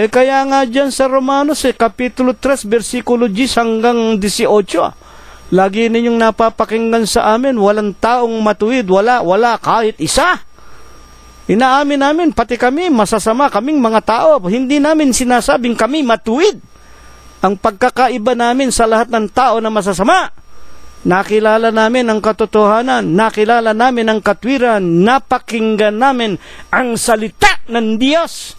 Kaya nga dyan sa Romanos, Kapitulo 3, versikulo 10 hanggang 18. Lagi ninyong napapakinggan sa amin, walang taong matuwid, wala kahit isa. Inaamin namin, pati kami, masasama kaming mga tao. Hindi namin sinasabing kami matuwid. Ang pagkakaiba namin sa lahat ng tao na masasama, nakilala namin ang katotohanan, nakilala namin ang katwiran, napakinggan namin ang salita ng Diyos.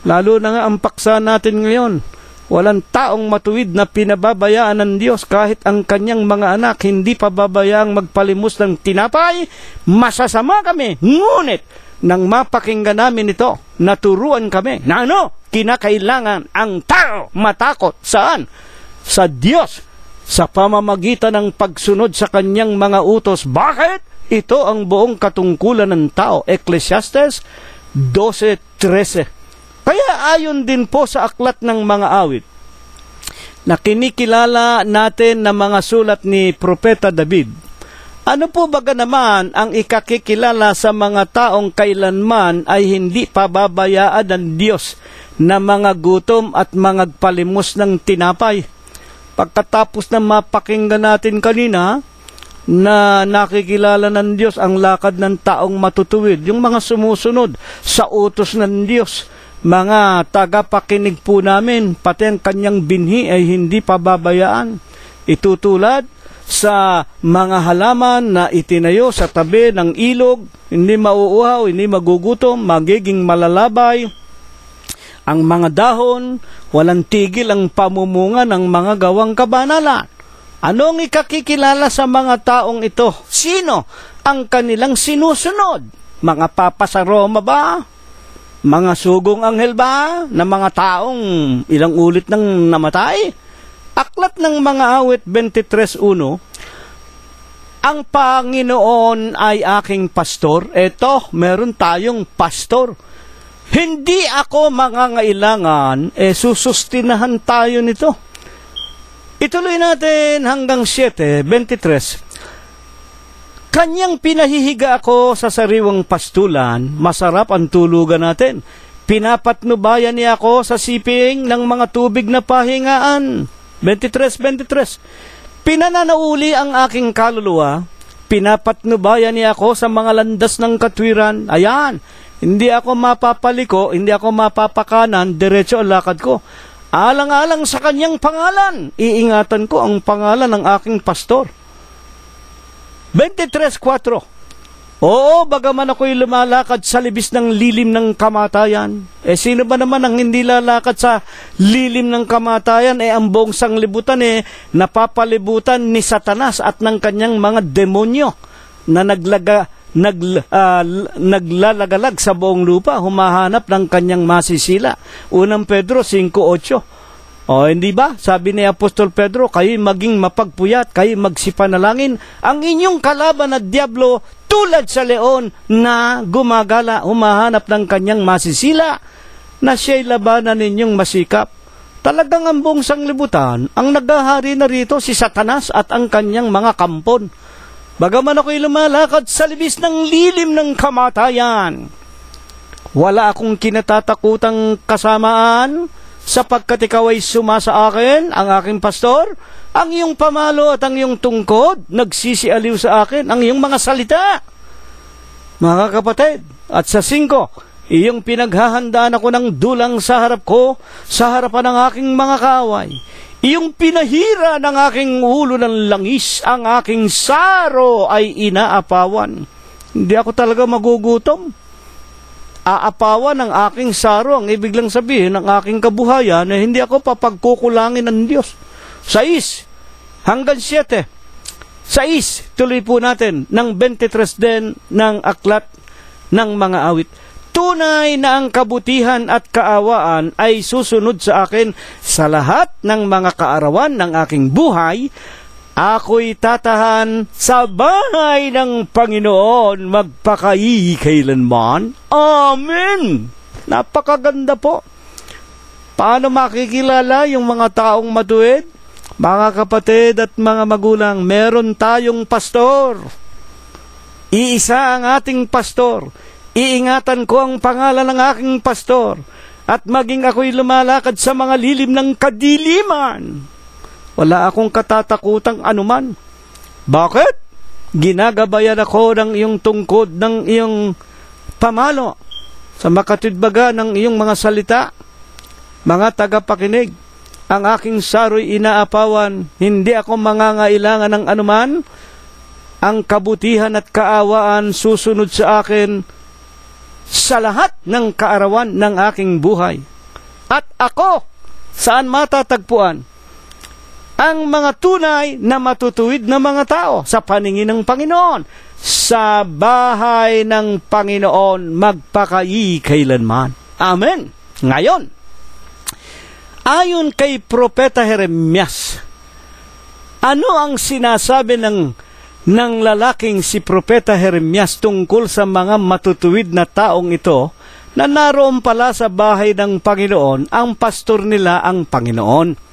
Lalo na nga ang paksa natin ngayon, walang taong matuwid na pinababayaan ng Diyos kahit ang kanyang mga anak hindi pababayaang magpalimos ng tinapay. Masasama kami, ngunit nang mapakinggan namin ito, naturuan kami na kinakailangan ang tao matakot saan? Sa Diyos, sa pamamagitan ng pagsunod sa kanyang mga utos. Bakit? Ito ang buong katungkulan ng tao. Ecclesiastes 12:13. Kaya ayon din po sa aklat ng mga awit na kinikilala natin na mga sulat ni Propeta David, ano po baga naman ang ikakikilala sa mga taong kailanman ay hindi pababayaan ng Diyos na mga gutom at mga palimos ng tinapay? Pagkatapos na mapakinggan natin kanina na nakikilala ng Diyos ang lakad ng taong matutuwid, yung mga sumusunod sa utos ng Diyos, mga tagapakinig po namin, pati ang kanyang binhi ay hindi pababayaan. Itutulad sa mga halaman na itinayo sa tabi ng ilog, hindi mauuhaw, hindi magugutom, magiging malalabay. Ang mga dahon, walang tigil ang pamumunga ng mga gawang kabanalan. Anong ikakikilala sa mga taong ito? Sino ang kanilang sinusunod? Mga papa sa Roma ba? Mga sugong anghel ba? Na mga taong ilang ulit nang namatay? Aklat ng mga awit 23:1, ang Panginoon ay aking pastor. Eto, meron tayong pastor. Hindi ako mangangailangan, susustinahan tayo nito. Ituloy natin hanggang 7:23. Kanyang pinahihiga ako sa sariwang pastulan, masarap ang tulugan natin. Pinapatnubayan niya ako sa siping ng mga tubig na pahingaan. 23. Pinananauli ang aking kaluluwa, pinapatnubayan niya ako sa mga landas ng katwiran. Ayan, hindi ako mapapaliko, hindi ako mapapakanan, diretso ang lakad ko. Alang-alang sa kanyang pangalan, iingatan ko ang pangalan ng aking pastor. 23:4. Oo, bagaman ako'y lumalakad sa libis ng lilim ng kamatayan. Sino ba naman ang hindi lalakad sa lilim ng kamatayan? Ang buong sanglibutan napapalibutan ni Satanas at ng kanyang mga demonyo na naglalagalag sa buong lupa, humahanap ng kanyang masisila. 1 Pedro 5:8. O hindi ba? Sabi ni Apostol Pedro, kayo maging mapagpuyat, kayo magsipanalangin. Ang inyong kalaban na diablo, tulad sa leon na gumagala, humahanap ng kanyang masisila, na siya'y labanan ninyong masikap. Talagang ang buong sanglibutan, ang naghahari na rito si Satanas at ang kanyang mga kampon. Bagaman ako'y lumalakad sa libis ng lilim ng kamatayan, wala akong kinatatakutang kasamaan, sapagkat ikaw ay sumasa akin, ang aking pastor, ang iyong pamalo at ang iyong tungkod, nagsisialiw sa akin ang iyong mga salita. Mga kapatid, at sa 5, iyong pinaghahandaan ako ng dulang sa harap ko, sa harapan ng aking mga kaaway. Iyong pinahira ng aking ulo ng langis, ang aking saro ay inaapawan. Hindi ako talaga magugutom. Aapawan ng aking saro, ang ibig lang sabihin ng aking kabuhayan, na hindi ako papagkukulangin ng Diyos. 6 hanggang 7. 6, tuloy po natin, ng 23 din ng aklat ng mga awit. Tunay na ang kabutihan at kaawaan ay susunod sa akin sa lahat ng mga kaarawan ng aking buhay. Ako'y tatahan sa bahay ng Panginoon magpakailanman. Amen! Napakaganda po. Paano makikilala yung mga taong matuwid? Mga kapatid at mga magulang, meron tayong pastor. Iisa ang ating pastor. Iingatan ko ang pangalan ng aking pastor. At maging ako'y lumalakad sa mga lilim ng kadiliman, wala akong katatakutang anuman. Bakit? Ginagabayan ako ng iyong tungkod, ng iyong pamalo, sa makatidbaga ng iyong mga salita. Mga tagapakinig, ang aking saro'y inaapawan, hindi ako mangangailangan ng anuman. Ang kabutihan at kaawaan susunod sa akin sa lahat ng kaarawan ng aking buhay. At ako, saan matatagpuan ang mga tunay na matutuwid na mga tao? Sa paningin ng Panginoon, sa bahay ng Panginoon magpakailanman. Amen. Ngayon, ayon kay Propeta Jeremias, ano ang sinasabi ng lalaking si Propeta Jeremias tungkol sa mga matutuwid na taong ito na naroon pala sa bahay ng Panginoon, ang pastor nila ang Panginoon?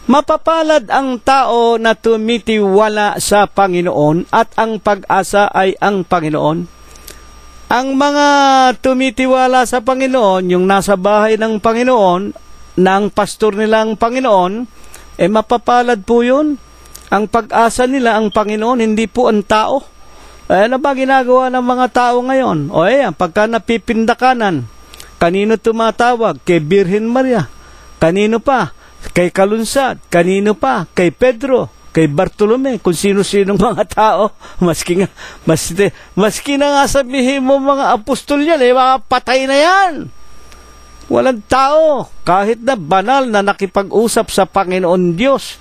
Mapapalad ang tao na tumitiwala sa Panginoon at ang pag-asa ay ang Panginoon. Ang mga tumitiwala sa Panginoon, yung nasa bahay ng Panginoon, na ang pastor nila ang Panginoon, mapapalad po yun. Ang pag-asa nila ang Panginoon, hindi po ang tao. Ano ba ginagawa ng mga tao ngayon? Pagka napipindakanan, kanino tumatawag? Kay Birhen Maria. Kanino pa? Kay Kalunsad. Kanino pa? Kay Pedro, kay Bartolome, kung sino-sinong mga tao. Maski na nga sabihin mo mga apostol yan, mga patay na yan. Walang tao, kahit na banal na nakipag-usap sa Panginoon Diyos.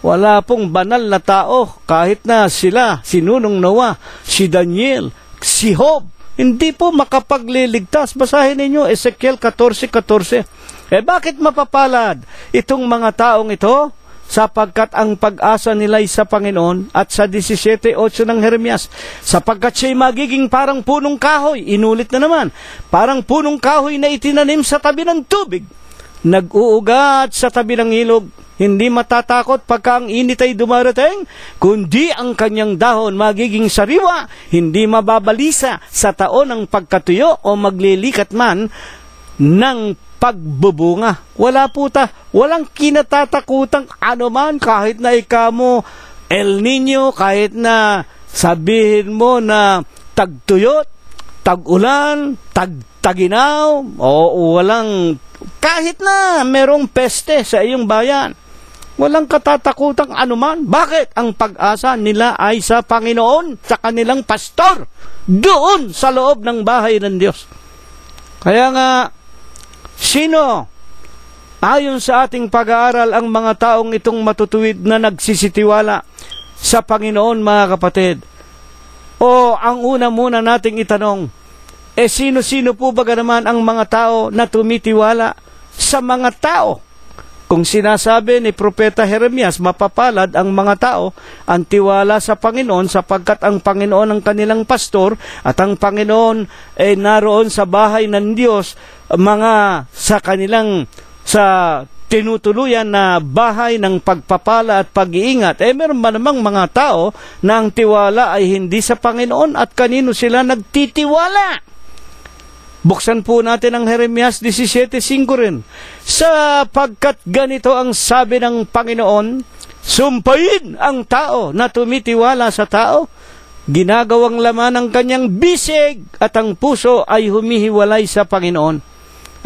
Wala pong banal na tao, kahit na sila, si Nunong Noah, si Daniel, si Job, hindi po makapagliligtas. Basahin ninyo Ezekiel 14:14. Bakit mapapalad itong mga taong ito? Sapagkat ang pag-asa nila'y sa Panginoon. At sa 17:8 ng Jeremias, sapagkat siya'y magiging parang punong kahoy, inulit na naman, parang punong kahoy na itinanim sa tabi ng tubig, nag-uugat sa tabi ng ilog, hindi matatakot pagka ang init ay dumarating, kundi ang kanyang dahon magiging sariwa, hindi mababalisa sa taon ng pagkatuyo o maglilikat man ng pagbubunga. Walang kinatatakutang anuman, kahit na ikamo El Nino, kahit na sabihin mo na tagtuyot, tag-ulan, taginaw, o walang, kahit na merong peste sa iyong bayan, walang katatakutang anuman. Bakit? Ang pag-asa nila ay sa Panginoon, sa kanilang pastor, doon sa loob ng bahay ng Diyos. Kaya nga, sino, ayon sa ating pag-aaral, ang mga taong itong matutuwid na nagsisitiwala sa Panginoon, mga kapatid? O ang una muna nating itanong, sino-sino po ba naman ang mga tao na tumitiwala sa mga tao? Kung sinasabi ni Propeta Jeremias, mapapalad ang mga tao ang tiwala sa Panginoon sapagkat ang Panginoon ang kanilang pastor at ang Panginoon ay naroon sa bahay ng Diyos, mga sa kanilang sa tinutuluyan na bahay ng pagpapala at pag-iingat. Meron ba namang mga tao na ang tiwala ay hindi sa Panginoon at kanino sila nagtitiwala? Buksan po natin ang Jeremias 17:5 rin. Sapagkat ganito ang sabi ng Panginoon, sumpain ang tao na tumitiwala sa tao, ginagawang laman ng kanyang bisig at ang puso ay humihiwalay sa Panginoon.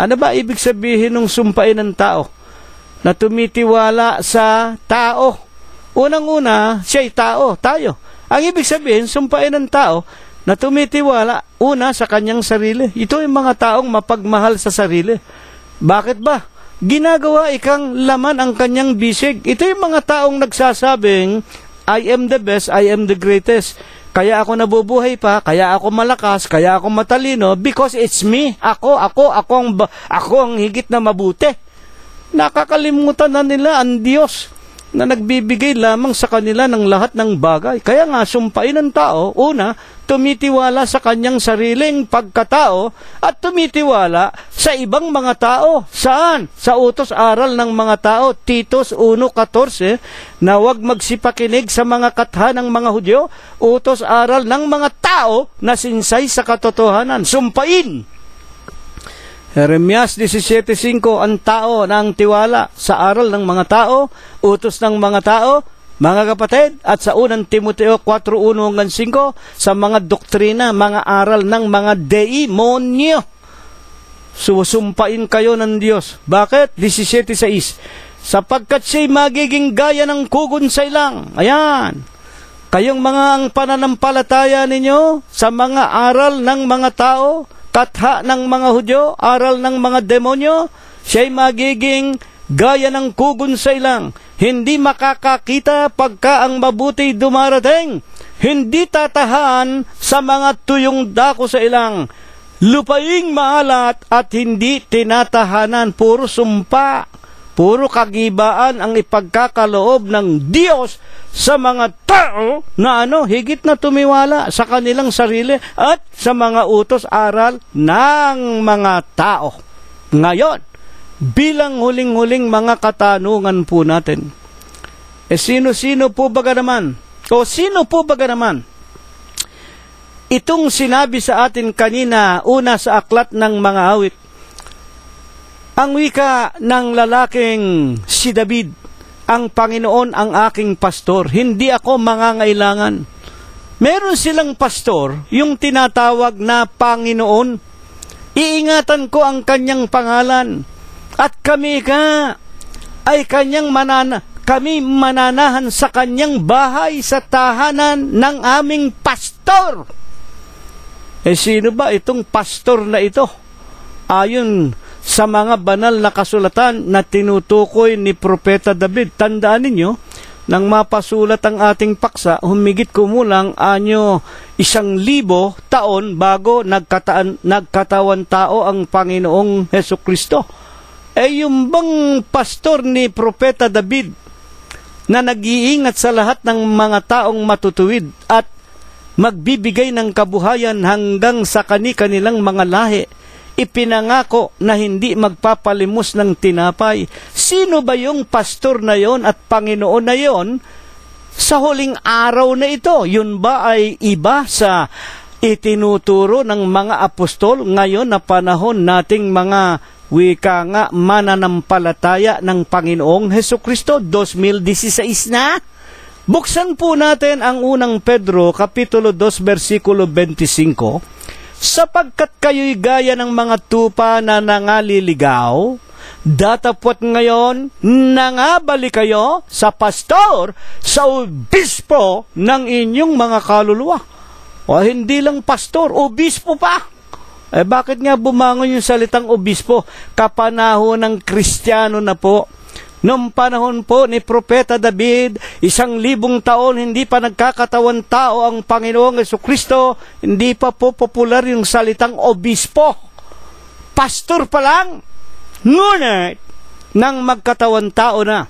Ano ba ibig sabihin ng sumpain ng tao? Na tumitiwala sa tao. Unang-una, siya'y tao, tayo. Ang ibig sabihin, sumpain ng tao na tumitiwala una sa kanyang sarili. Ito yung mga taong mapagmahal sa sarili. Bakit ba? Ginagawa ikang laman ang kanyang bisig. Ito yung mga taong nagsasabing, I am the best, I am the greatest. Kaya ako nabubuhay pa, kaya ako malakas, kaya ako matalino, because it's me. Ako ang higit na mabuti. Nakakalimutan na nila ang Diyos na nagbibigay lamang sa kanila ng lahat ng bagay. Kaya nga, sumpain ng tao, una, tumitiwala sa kanyang sariling pagkatao at tumitiwala sa ibang mga tao. Saan? Sa utos aral ng mga tao, Titos 1:14, na huwag magsipakinig sa mga katha ng mga Hudyo, utos aral ng mga tao na sinsay sa katotohanan. Sumpain! Jeremias 17:5, ang tao na ang tiwala sa aral ng mga tao, utos ng mga tao, mga kapatid, at sa unang Timoteo 4:1-5, sa mga doktrina, mga aral ng mga demonyo. Susumpain kayo ng Diyos. Bakit? 17:6, sapagkat siya'y magiging gaya ng kugon sa ilang. Ayan. Kayong mga ang pananampalataya ninyo sa mga aral ng mga tao, katha ng mga Hudyo, aral ng mga demonyo, siya'y magiging gaya ng kugon sa ilang. Hindi makakakita pagka ang mabuti dumarating. Hindi tatahan sa mga tuyong dako sa ilang. Lupaing maalat at hindi tinatahanan. Puro sumpa, puro kagibaan ang ipagkakaloob ng Diyos sa mga tao na higit na tumiwala sa kanilang sarili at sa mga utos aral ng mga tao. Ngayon, bilang huling-huling mga katanungan po natin, sino po ba naman itong sinabi sa atin kanina una sa aklat ng mga awit? Ang wika ng lalaking si David, ang Panginoon ang aking pastor, hindi ako mangangailangan. Meron silang pastor, yung tinatawag na Panginoon. Iingatan ko ang kanyang pangalan. At kami ay kami mananahan sa kanyang bahay sa tahanan ng aming pastor. Sino ba itong pastor na ito? Ayon sa mga banal na kasulatan na tinutukoy ni Propeta David. Tandaan ninyo, nang mapasulat ang ating paksa, humigit kumulang anyo 1,000 taon bago nagkatawan tao ang Panginoong Hesukristo. Yung bang pastor ni Propeta David na nag-iingat sa lahat ng mga taong matutuwid at magbibigay ng kabuhayan hanggang sa kanilang mga lahi, ipinangako na hindi magpapalimos ng tinapay. Sino ba yung pastor na yon at Panginoon na yon sa huling araw na ito? Yun ba ay iba sa itinuturo ng mga apostol ngayon na panahon nating mga wika nga mananampalataya ng Panginoong Hesukristo? 2016 na? Buksan po natin ang unang Pedro, Kapitulo 2, versikulo 25. Sapagkat kayo'y gaya ng mga tupa na nangaliligaw, datapwat ngayon nangabali kayo sa pastor, sa obispo ng inyong mga kaluluwa. O hindi lang pastor, obispo pa. Bakit nga bumangon yung salitang obispo? Kapanahon ng Kristiyano na po. Noong panahon po ni Propeta David, 1,000 taon hindi pa nagkakatawan tao ang Panginoong Hesukristo, hindi pa po popular yung salitang obispo. Pastor pa lang. Ngunit, ng magkatawan tao na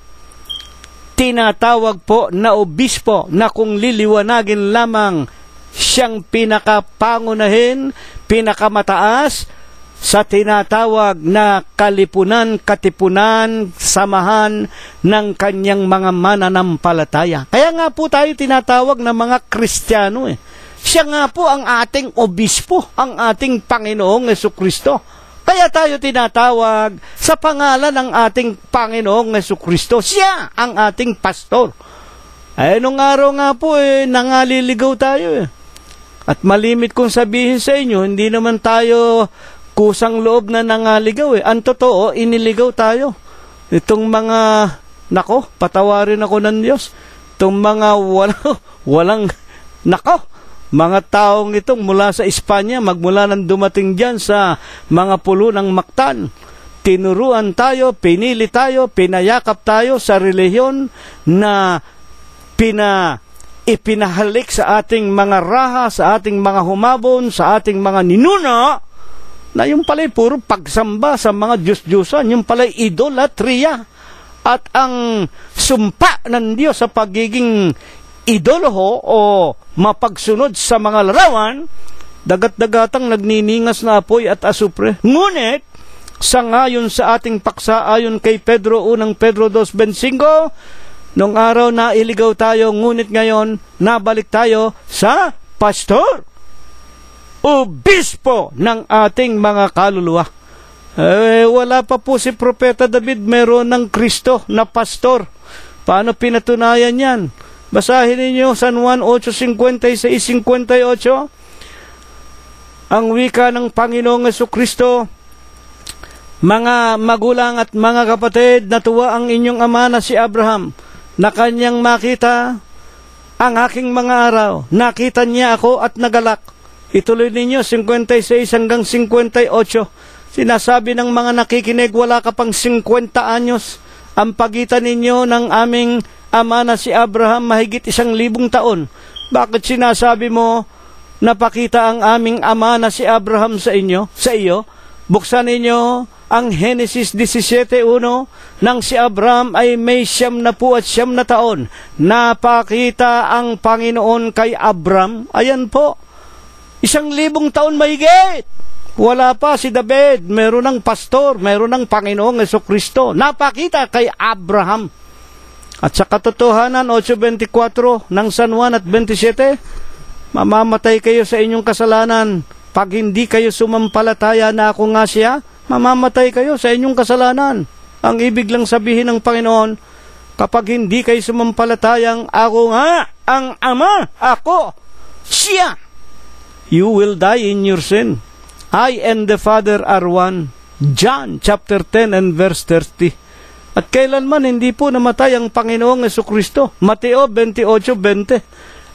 tinatawag po na obispo na kung liliwanagin lamang siyang pinakapangunahin, pinakamataas sa tinatawag na kalipunan, katipunan, samahan ng kanyang mga mananampalataya. Kaya nga po tayo tinatawag na mga Kristiyano eh. Siya nga po ang ating obispo, ang ating Panginoong Jesucristo. Kaya tayo tinatawag sa pangalan ng ating Panginoong Jesucristo. Siya ang ating pastor. Ay, nung araw nga po nangaliligaw tayo eh. At malimit kong sabihin sa inyo, hindi naman tayo kusang loob na nangaligaw eh. Ang totoo, iniligaw tayo. Itong mga, patawarin ako ng Diyos. Itong mga walang, mga taong itong mula sa Espanya, magmula nang dumating dyan sa mga pulo ng Mactan, tinuruan tayo, pinili tayo, pinayakap tayo sa relihiyon na ipinahalik sa ating mga raha, sa ating mga humabon, sa ating mga ninuna, na yung pala'y puro pagsamba sa mga Diyos-Diyosan, yung pala'y idolatria. At ang sumpa ng Diyos sa pagiging idolo o mapagsunod sa mga larawan, dagat-dagatang nagniningas na apoy at asupre. Ngunit, sangayon sa ating paksa, ayon kay Pedro, unang Pedro 2:25, nung araw na iligaw tayo, ngunit ngayon, nabalik tayo sa pastor, obispo ng ating mga kaluluwa. Wala pa po si Propeta David, meron ng Kristo na pastor. Paano pinatunayan yan? Basahin ninyo San Juan 8:56-58. Ang wika ng Panginoong Jesucristo, mga magulang at mga kapatid, natuwa ang inyong ama na si Abraham, na kanyang makita ang aking mga araw. Nakita niya ako at nagalak. Ituloy ninyo 56-58. Sinasabi ng mga nakikinig, wala ka pang 50 anyos. Ang pagitan ninyo ng aming ama na si Abraham mahigit 1,000 taon. Bakit sinasabi mo napakita ang aming ama na si Abraham sa iyo? Buksan ninyo ang Genesis 17:1, nang si Abraham ay may 99 na taon, napakita ang Panginoon kay Abraham. Ayan po, 1,000 taon mahigit. Wala pa si David, meron ng pastor, meron ng Panginoong Jesucristo. Napakita kay Abraham. At sa katotohanan, 8:24 ng San Juan at 27, mamamatay kayo sa inyong kasalanan. Pag hindi kayo sumampalataya na ako nga siya, mamamatay kayo sa inyong kasalanan. Ang ibig lang sabihin ng Panginoon, kapag hindi kayo sumampalatayang ako nga ang Ama, ako, siya, you will die in your sin. I and the Father are one. John chapter 10 and verse 30. At kailanman hindi po namatay ang Panginoong Jesucristo. Mateo 28:20.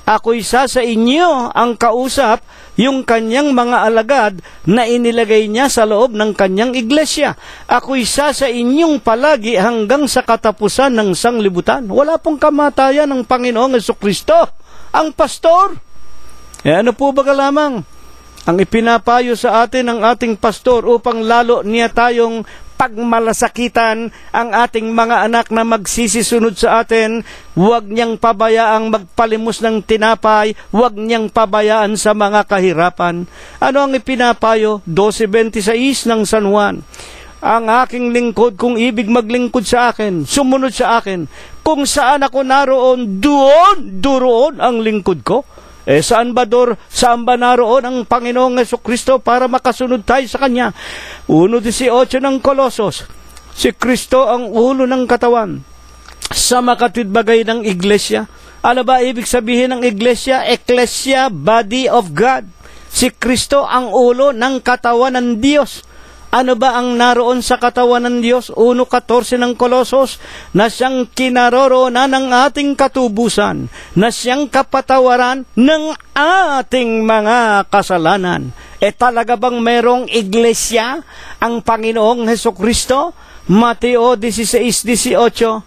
Ako isa sa inyo ang kausap, yung kanyang mga alagad na inilagay niya sa loob ng kanyang iglesia. Ako isa sa inyong palagi hanggang sa katapusan ng sanglibutan. Wala pong kamatayan ng Panginoong Jesucristo. Ang pastor. Ano po ba lamang? Ang ipinapayo sa atin ng ating pastor upang lalo niya tayong pagmalasakitan ang ating mga anak na magsisisunod sa atin, huwag niyang pabayaang magpalimos ng tinapay, huwag niyang pabayaan sa mga kahirapan. Ano ang ipinapayo? 12:26 ng San Juan. Ang aking lingkod, kung ibig maglingkod sa akin, sumunod sa akin. Kung saan ako naroon, doon ang lingkod ko. Saan ba naroon ang Panginoong Jesucristo para makasunod tayo sa Kanya? 1:18 ng Kolosos, si Kristo ang ulo ng katawan sa makatwidbagay ng iglesia. Ano ba ibig sabihin ng iglesia? Ecclesia, body of God. Si Kristo ang ulo ng katawan ng Diyos. Ano ba ang naroon sa katawan ng Diyos? 1:14 ng Kolosos, na siyang kinaroroonan ng ating katubusan, na siyang kapatawaran ng ating mga kasalanan. Talaga bang merong iglesia ang Panginoong Hesukristo? Mateo 16:18,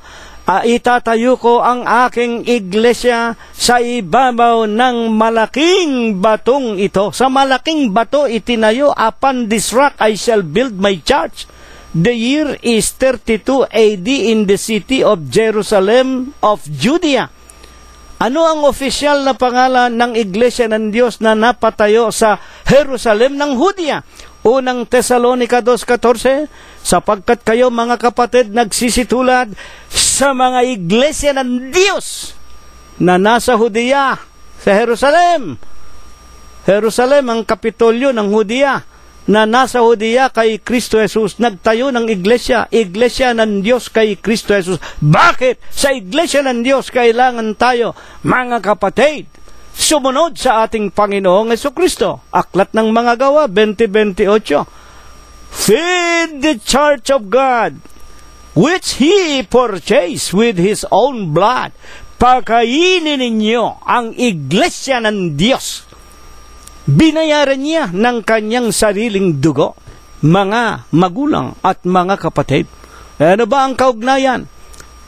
itatayo ko ang aking iglesia sa ibabaw ng malaking batong ito. Sa malaking bato itinayo, upon this rock I shall build my church. The year is 32 AD in the city of Jerusalem of Judea. Ano ang opisyal na pangalan ng Iglesia ng Diyos na napatayo sa Jerusalem ng Judea? Unang Tesalonica 2:14, sapagkat kayo mga kapatid nagsisitulad sa mga iglesia ng Diyos na nasa Judea, sa Jerusalem. Jerusalem ang kapitolyo ng Judea, na nasa Judea kay Kristo Jesus. Nagtayo ng iglesia ng Diyos kay Kristo Jesus. Bakit? Sa iglesia ng Diyos kailangan tayo, mga kapatid, sumunod sa ating Panginoong Jesucristo. Aklat ng mga Gawa 20:28. Feed the church of God, which He purchased with His own blood. Pakainin ninyo ang iglesia ng Diyos. Binayaran niya ng kanyang sariling dugo. Mga magulang at mga kapatid, ano ba ang kaugnayan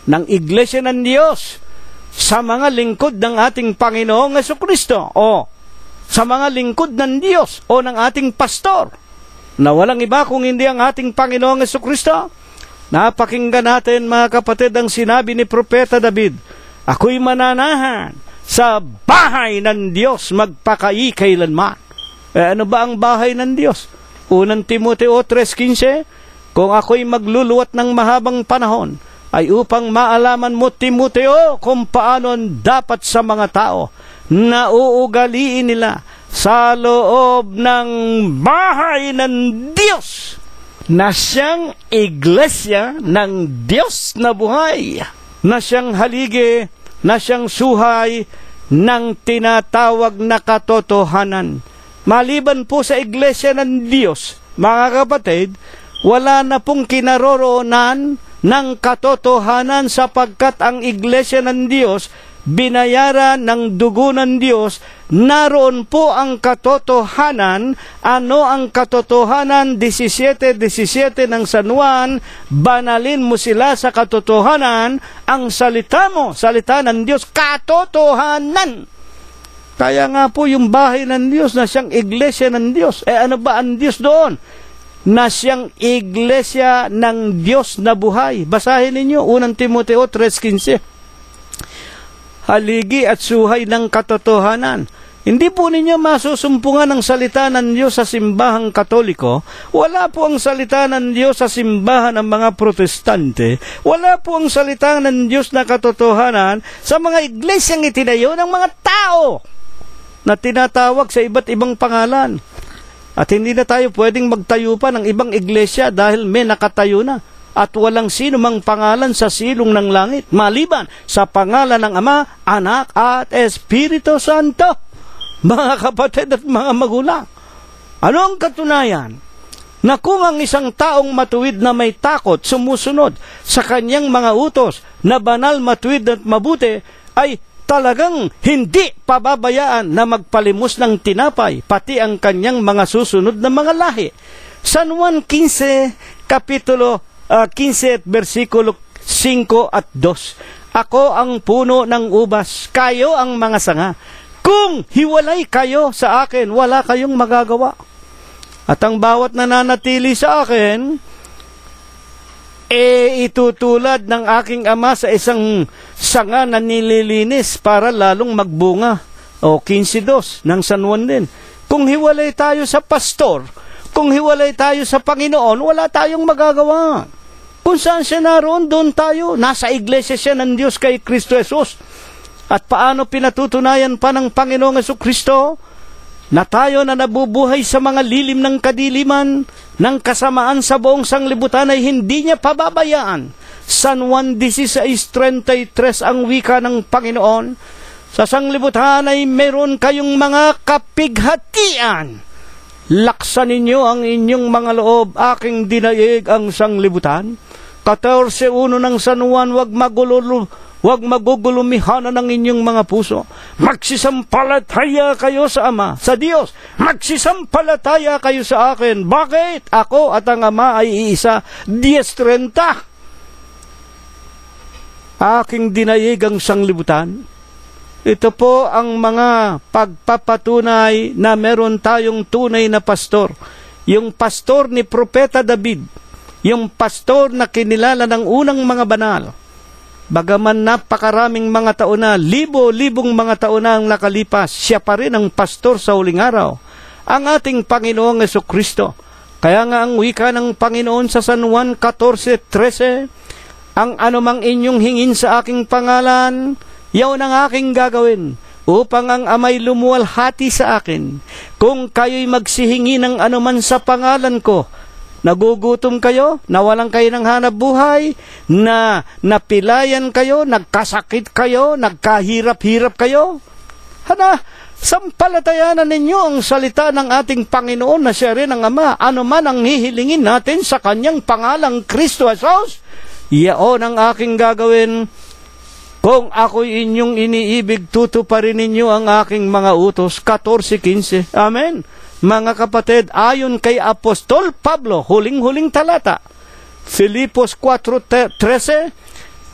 ng iglesia ng Diyos sa mga lingkod ng ating Panginoong Jesucristo o sa mga lingkod ng Diyos o ng ating pastor, na walang iba kung hindi ang ating Panginoong Jesucristo? Napakinggan natin, mga kapatid, ang sinabi ni Propeta David, ako'y mananahan sa bahay ng Diyos magpakailanman. Ano ba ang bahay ng Diyos? Unang Timoteo 3:15, kung ako'y magluluwat ng mahabang panahon, ay upang maalaman mo, Timoteo, kung paano dapat sa mga tao na uugaliin nila sa loob ng bahay ng Diyos, na siyang iglesia ng Diyos na buhay, na siyang haligi, na siyang suhay ng tinatawag na katotohanan. Maliban po sa iglesia ng Diyos, mga kapatid, wala na pong kinaroroonan ng katotohanan, sapagkat ang iglesia ng Diyos binayaran ng dugo ng Diyos. Naroon po ang katotohanan. Ano ang katotohanan? 17:17 ng San Juan, banalin mo sila sa katotohanan. Ang salita mo, salita ng Diyos, katotohanan. Kaya nga po yung bahay ng Diyos na siyang iglesia ng Diyos. Ano ba ang Diyos doon? Na siyang iglesia ng Diyos na buhay. Basahin ninyo, 1 Timoteo 3:15. Haligi at suhay ng katotohanan. Hindi po ninyo masusumpungan ang salita ng Diyos sa simbahang Katoliko. Wala po ang salita ng Diyos sa simbahan ng mga Protestante. Wala po ang salita ng Diyos na katotohanan sa mga iglesyang itinayo ng mga tao na tinatawag sa iba't ibang pangalan. At hindi na tayo pwedeng magtayo pa ng ibang iglesia dahil may nakatayo na. At walang sino mang pangalan sa silong ng langit maliban sa pangalan ng Ama, Anak at Espiritu Santo. Mga kapatid at mga magulang, ano ang katunayan? Na kung ang isang taong matuwid na may takot sumusunod sa kanyang mga utos na banal, matuwid at mabuti, ay talagang hindi pababayaan na magpalimos ng tinapay pati ang kanyang mga susunod na mga lahi. San Juan 15, kapitulo 15 versikulo 5 at 2. Ako ang puno ng ubas, kayo ang mga sanga. Kung hiwalay kayo sa akin, wala kayong magagawa. At ang bawat nananatili sa akin, itutulad ng aking Ama sa isang sanga na nililinis para lalong magbunga. O 15:2 ng San Juan din. Kung hiwalay tayo sa pastor, kung hiwalay tayo sa Panginoon, wala tayong magagawa. Kung saan siya naroon, doon tayo. Nasa iglesia siya ng Diyos kay Kristo Jesus. At paano pinatutunayan pa ng Panginoong Jesucristo na tayo na nabubuhay sa mga lilim ng kadiliman, ng kasamaan sa buong sanglibutan ay hindi niya pababayaan. San Juan 16:33 ang wika ng Panginoon, sa sanglibutan ay meron kayong mga kapighatian. Laksan ninyo ang inyong mga loob, aking dinaig ang sanglibutan. 14:1 ng San Juan, huwag magugulumihanan ng inyong mga puso. Magsisampalataya kayo sa Ama, sa Diyos. Magsisampalataya kayo sa akin. Bakit? Ako at ang Ama ay iisa. 10:30. Aking dinaig ang sanglibutan. Ito po ang mga pagpapatunay na meron tayong tunay na pastor. Yung pastor ni Propeta David, yung pastor na kinilala ng unang mga banal. Bagaman napakaraming mga taon na, libo-libong mga taon na ang nakalipas, siya pa rin ang pastor sa huling araw, ang ating Panginoong Jesucristo. Kaya nga ang wika ng Panginoon sa San Juan 14:13, ang anumang inyong hingin sa aking pangalan, yaon ang aking gagawin, upang ang Amay lumuwalhati sa akin. Kung kayo'y magsihingi ng anuman sa pangalan ko, nagugutom kayo, nawalan kayo ng hanap buhay, na napilayan kayo, nagkasakit kayo, nagkahirap-hirap kayo, sampalatayanan ninyo ang salita ng ating Panginoon na siya rin ang Ama. Ano man ang hihilingin natin sa kanyang pangalang Kristo Jesus, yaon ang aking gagawin. Kung ako'y inyong iniibig, tutuparin ninyo ang aking mga utos. 14:15. Amen. Mga kapatid, ayon kay Apostol Pablo, huling-huling talata, Filipos 4:13,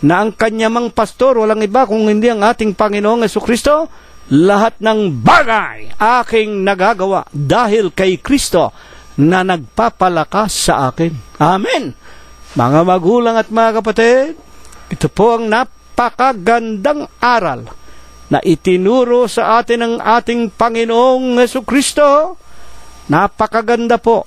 na ang kanyamang pastor, walang iba kung hindi ang ating Panginoong Jesucristo, lahat ng bagay aking nagagawa dahil kay Kristo na nagpapalakas sa akin. Amen. Mga magulang at mga kapatid, ito po ang napakagandang aral na itinuro sa atin ng ating Panginoong Jesucristo. Napakaganda po.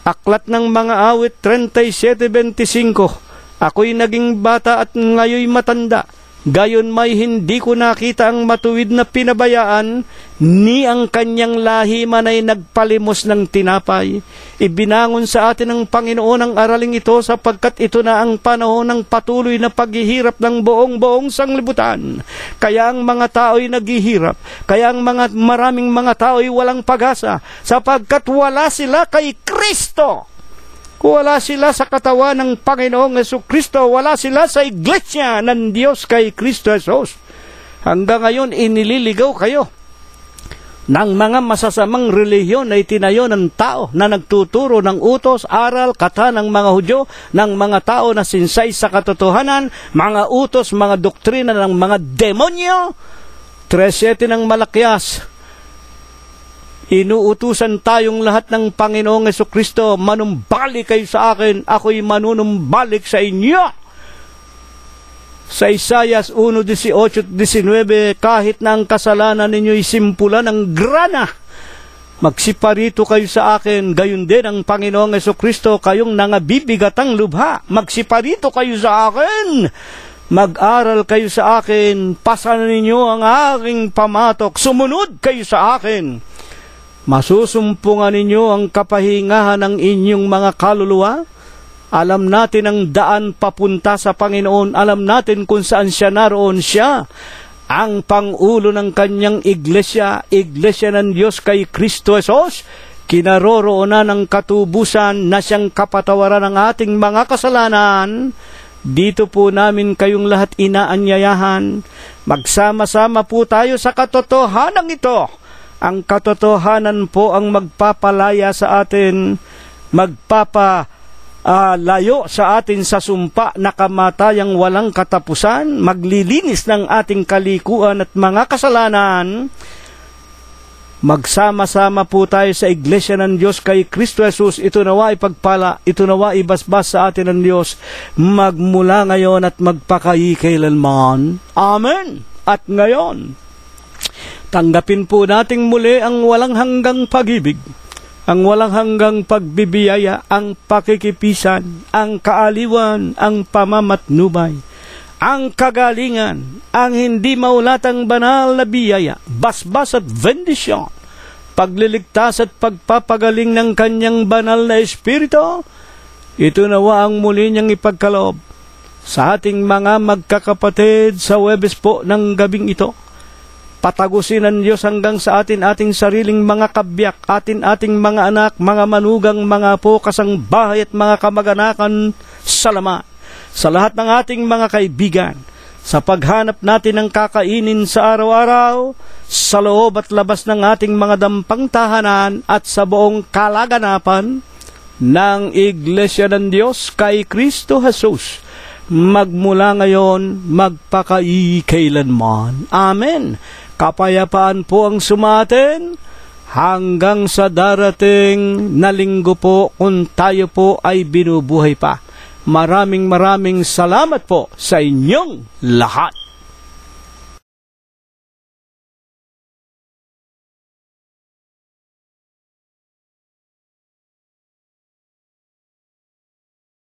Aklat ng mga awit 37:25. Ako'y naging bata at ngayoy matanda. Gayon may hindi ko nakita ang matuwid na pinabayaan, ni ang kanyang lahi man ay nagpalimos ng tinapay. Ibinangon sa atin ng Panginoon ang araling ito sapagkat ito na ang panahon ng patuloy na paghihirap ng buong sanglibutan. Kaya ang mga tao'y naghihirap. Kaya ang maraming mga tao'y walang pag-asa sapagkat wala sila kay Kristo. Wala sila sa katawan ng Panginoong Jesucristo. Wala sila sa iglesia ng Diyos kay Kristo Jesus. Hanggang ngayon, inililigaw kayo ng mga masasamang relihiyon na itinayo ng tao na nagtuturo ng utos, aral, kata ng mga Hudyo, ng mga tao na sinsay sa katotohanan, mga utos, mga doktrina ng mga demonyo. 3:7 ng Malakias, inuutusan tayong lahat ng Panginoong Jesucristo, manumbalik kayo sa akin, ako'y manunumbalik sa inyo. Sa Isaias 1:18-19, kahit na ang kasalanan ninyo'y simpulan ng grana, magsiparito kayo sa akin, gayon din ang Panginoong Jesucristo, kayong nangabibigatang lubha, magsiparito kayo sa akin, mag-aral kayo sa akin, pasanan ninyo ang aking pamatok, sumunod kayo sa akin. Masusumpungan ninyo ang kapahingahan ng inyong mga kaluluwa. Alam natin ang daan papunta sa Panginoon. Alam natin kung saan siya naroon. Siya ang pangulo ng kanyang iglesia, iglesia ng Diyos kay Kristo Jesus. Kinaroroonan ng katubusan na siyang kapatawaran ng ating mga kasalanan. Dito po namin kayong lahat inaanyayahan. Magsama-sama po tayo sa katotohanan ito. Ang katotohanan po ang magpapalaya sa atin, magpapalayo sa atin sa sumpa na kamatayang walang katapusan, maglilinis ng ating kalikuan at mga kasalanan. Magsama-sama po tayo sa iglesia ng Diyos kay Kristo Jesus. Ito nawa ipagpala, ito nawa ibasbas sa atin ng Diyos, magmula ngayon at magpakailanman. Amen. At ngayon, tanggapin po nating muli ang walang hanggang pag-ibig, ang walang hanggang pagbibiyaya, ang pakikipisan, ang kaaliwan, ang pamamatnubay, ang kagalingan, ang hindi maulatang banal na biyaya, basbas at bendisyon, pagliligtas at pagpapagaling ng kanyang banal na Espiritu. Ito nawa ang muli niyang ipagkaloob sa ating mga magkakapatid sa Huwebes po ng gabing ito. Patagusin ng Diyos hanggang sa ating sariling mga kabyak, ating mga anak, mga manugang, mga apo, kasangbahay at mga kamag-anakan, salamat sa lahat ng ating mga kaibigan, sa paghanap natin ng kakainin sa araw-araw, sa loob at labas ng ating mga dampang tahanan at sa buong kalaganapan ng Iglesia ng Diyos kay Kristo Jesus, magmula ngayon, magpakailanman. Amen. Kapayapaan po ang sumatin hanggang sa darating na linggo po kung tayo po ay binubuhay pa. Maraming salamat po sa inyong lahat.